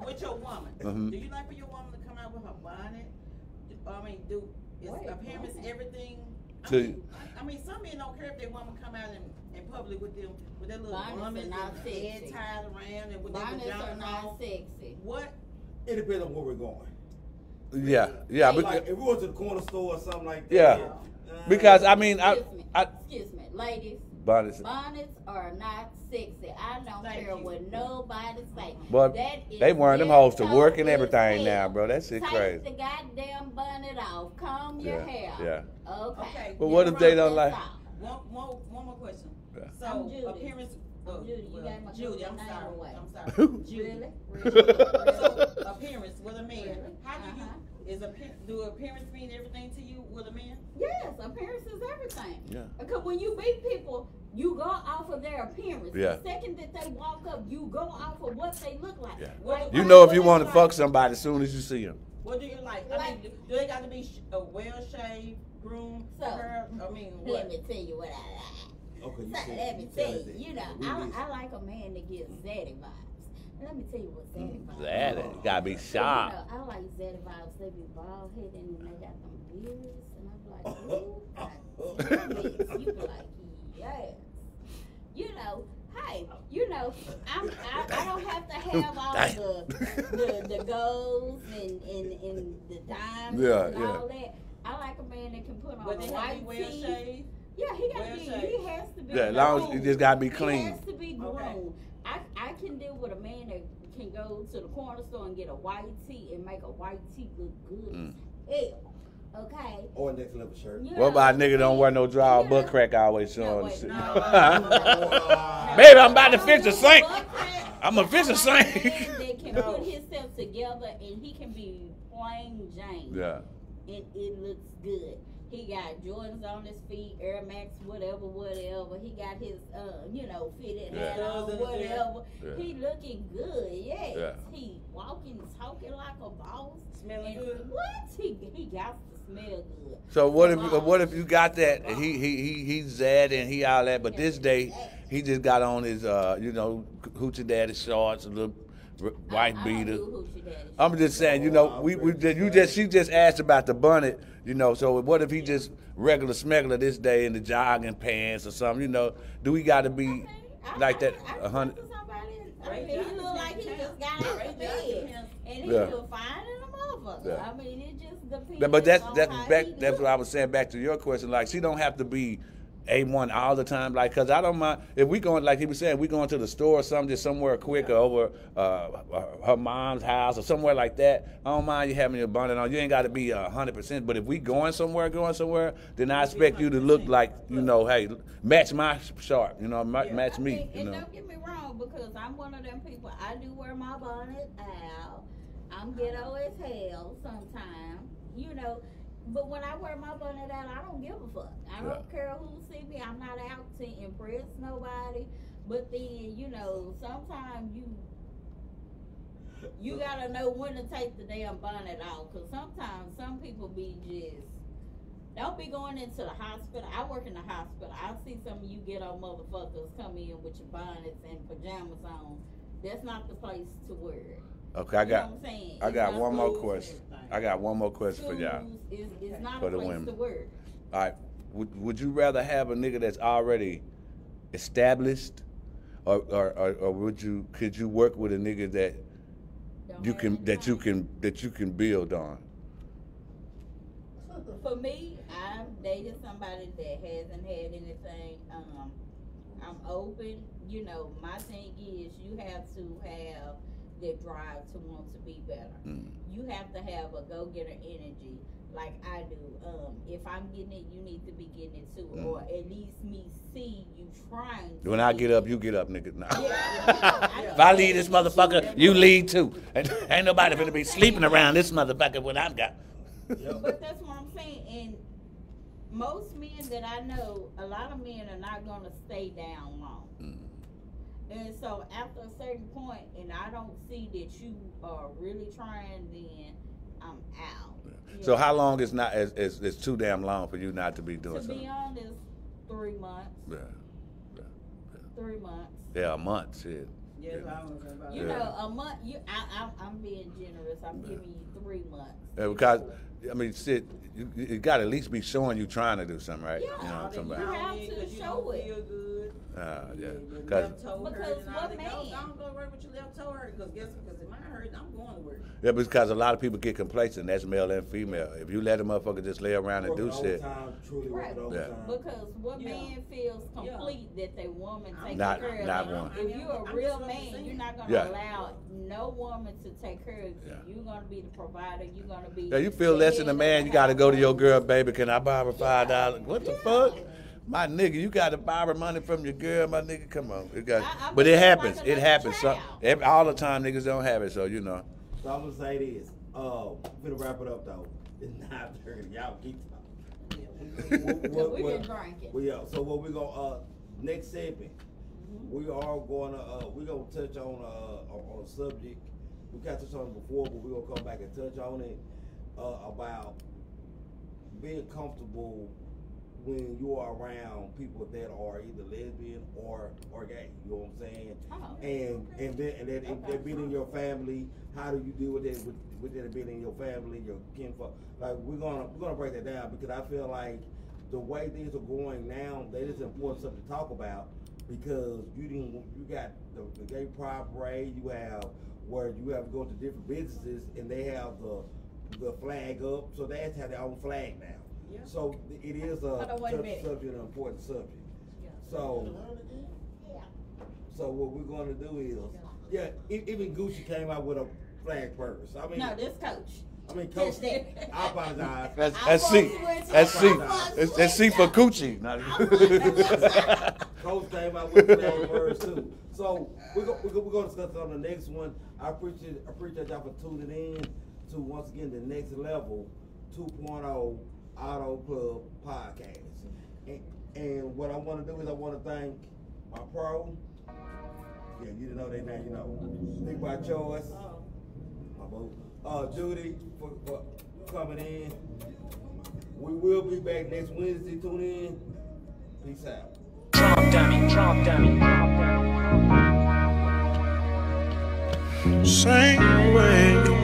With your woman, Mhm. do you like for your woman to come out with her bonnet? I mean, is Wait, appearance bonnet? everything? To- I mean, some men don't care if their woman come out in public with them with their little Bonnets are garments not and head sexy. tied around and with their Bonnets are vagina not on. sexy. What? It depends on where we're going. Yeah. Like if we went to the corner store or something like that. Yeah. Because I mean, Excuse me. I Excuse me, ladies. Bonnets. Bonnets are not sexy. I don't Thank care you. what nobody say. Boy, That is they wearing them hoes to ghetto work and as everything hell. now, bro. That shit Take crazy. the goddamn bonnet off. Comb your hair. Yeah. Okay. Okay. But what if they don't That's like? all. One more question. Yeah. So I'm Judy. appearance. Judy, you got my Judy, I'm name sorry. away. I'm sorry. Judy. Really? So appearance with a man. How do you? Do appearance mean everything to you with a man? Yes, appearance is everything. Yeah. Because when you meet people, you go off of their appearance. Yeah. The second that they walk up, you go off of what they look like. Yeah. Like, You know if you what want to they fuck like. somebody as soon as you see them. What do you like? I mean, do they got to be well shaved, groomed, So, hair? I mean, Let what? me tell you what I like. Okay, you So, said- let me you tell said you, that. you know, We listen. I like a man that gives zaddy vibes. Let me tell you what zaddy vibes That are. it gotta be So, you sharp. know, I like zaddy vibes. They be bald headed and they got them beards, and I'm like, ooh, yes. You be like, yes. You know, hey, you know, I don't have to have all the golds and the diamonds Yeah, and yeah. all that. I like a man that can put on But a they have to white be well tee. shaved. Yeah, he got to be. Well He shaved. has to be. Yeah, as long as groomed. you just gotta be He clean. has to be groomed. Okay. I can deal with a man that can go to the corner store and get a white tee and make a white tee look good. Mm. Hell, okay. Or a next level shirt. You What know, about a nigga don't wear no draw, yeah. butt crack always No, showing wait, shit? no. Baby, I'm about to fix the sink. Butt crack. I'm gonna fix the I like a sink. man that can No. put himself together and he can be plain Jane. Yeah. And it looks good. He got Jordans on his feet, Air Max, whatever. He got his, fitted Yeah. hat on, Yeah. whatever. Yeah. He looking good, yes. Yeah. He walking, talking like a boss. Smelling And good. What? He got to smell good. So what if you got that? He's Zed and he all that, but this day he just got on his hoochie daddy shorts, a little white I don't beater. do hoochie daddy. I'm just saying, she just asked about the bonnet, so what if he just regular smuggler this day in the jogging pants or something, do we got to be like that I 100? talked to somebody, Ray he Johnson looked like he can't just got out of bed. And he Yeah. was fine in a motherfucker. Yeah. I mean, it just depends. But that's on that's how back. he That's look. what I was saying. Back to your question, like she don't have to be A1 all the time, like, cause I don't mind if we going, like he was saying, we going to the store or something, just somewhere quick or over her mom's house or somewhere like that. I don't mind you having your bonnet on. You ain't got to be 100%. But if we going somewhere, then I expect you to look like, hey, match my sharp, match me, And don't get me wrong, because I'm one of them people. I do wear my bonnet out. I'm ghetto as hell sometimes, But when I wear my bonnet out, I don't give a fuck. I don't care who see me. I'm not out to impress nobody. But then, sometimes you gotta know when to take the damn bonnet off. Cause sometimes some people be just don't be going into the hospital. I work in the hospital. I see some of you ghetto motherfuckers come in with your bonnets and pajamas on. That's not the place to wear it. Okay, You know what I'm saying? I It's got not one more schools. question. I got one more question for y'all. Schools is not For a the place women. to work. All right, would you rather have a nigga that's already established, or could you work with a nigga that Don't you have can any that you can build on? For me, I've dated somebody that hasn't had anything. I'm open. My thing is you have to have the drive to want to be better. Mm. You have to have a go-getter energy like I do. If I'm getting it, you need to be getting it too. Mm. Or at least me see you trying to When I get get it. up, you get up, nigga. Nah. Yeah. If I leave this motherfucker, you leave too. Ain't nobody finna be sleeping around this motherfucker when I've got. But that's what I'm saying. And most men that I know, a lot of men are not going to stay down long. Mm. And so after a certain point, and I don't see that you are really trying, then I'm out. You So know? how long is not is too damn long for you not to be doing To something? be honest, 3 months. Yeah. 3 months. Yeah, a month, shit. Yeah, as long as everybody- You Yeah. know, a month. I'm being generous. I'm giving you 3 months. Yeah, because I mean, shit, you got to at least be showing you trying to do something, right? Yeah. You know what I'm talking You about? have to Because you show don't it. feel good. Yeah. Your Cause left toe Because hurt and all what that. man? Don't go work with your left toe hurt because if mine hurt, I'm going to work. Yeah, because a lot of people get complacent. That's male and female. If you let a motherfucker just lay around and do shit, Right. Overtime. Because what Yeah. man feels complete that they woman takes Not- care of not them. one. If you're a I'm real just man, saying. you're not gonna Yeah. allow no woman to take care of you. Yeah. You're gonna be the provider. You're gonna be. yeah, you feel the less than a head man. of You the got to go to your household. girl, baby. Can I borrow $5? What the Yeah. fuck? My nigga, you got to borrow money from your girl, my nigga. Come on, it got. I But it feel happens. like It another happens. So, child. all the time, niggas don't have it. So you know. So I'm gonna say this. I'm gonna wrap it up though. It's 9:30. Y'all keep talking. Cause we been drinking. Well, yeah. So what we gonna next segment? We are gonna we gonna touch on a subject. We got touched on it before, but we're gonna come back and touch on it about being comfortable when you are around people that are either lesbian or gay. You know what I'm saying? Oh. And then if they're being in your family, how do you deal with it with it being in your family, your kinfolk? Like we're gonna break that down because I feel like the way things are going now, that is important something to talk about because you got the gay pride parade, you have where you have to go to different businesses and they have the flag up, so they have to have their own flag now. Yeah. So it is Hold on, wait a minute. an important subject. So what we're gonna do is, even Gucci came out with a flag purse. I mean, No, this coach. I mean, Catch Coach, that. I apologize. That's C. That's C. That's C for coochie. Coach came out with flag purse too. So we're gonna discuss it on the next one. I appreciate y'all for tuning in to once again the Next Level 2.0 Auto Club podcast. And what I want to do is I want to thank my pro. Yeah, you didn't know that now, you know. Think by choice. My boo. Judy for coming in. We will be back next Wednesday. Tune in. Peace out. Drop dummy. Same way.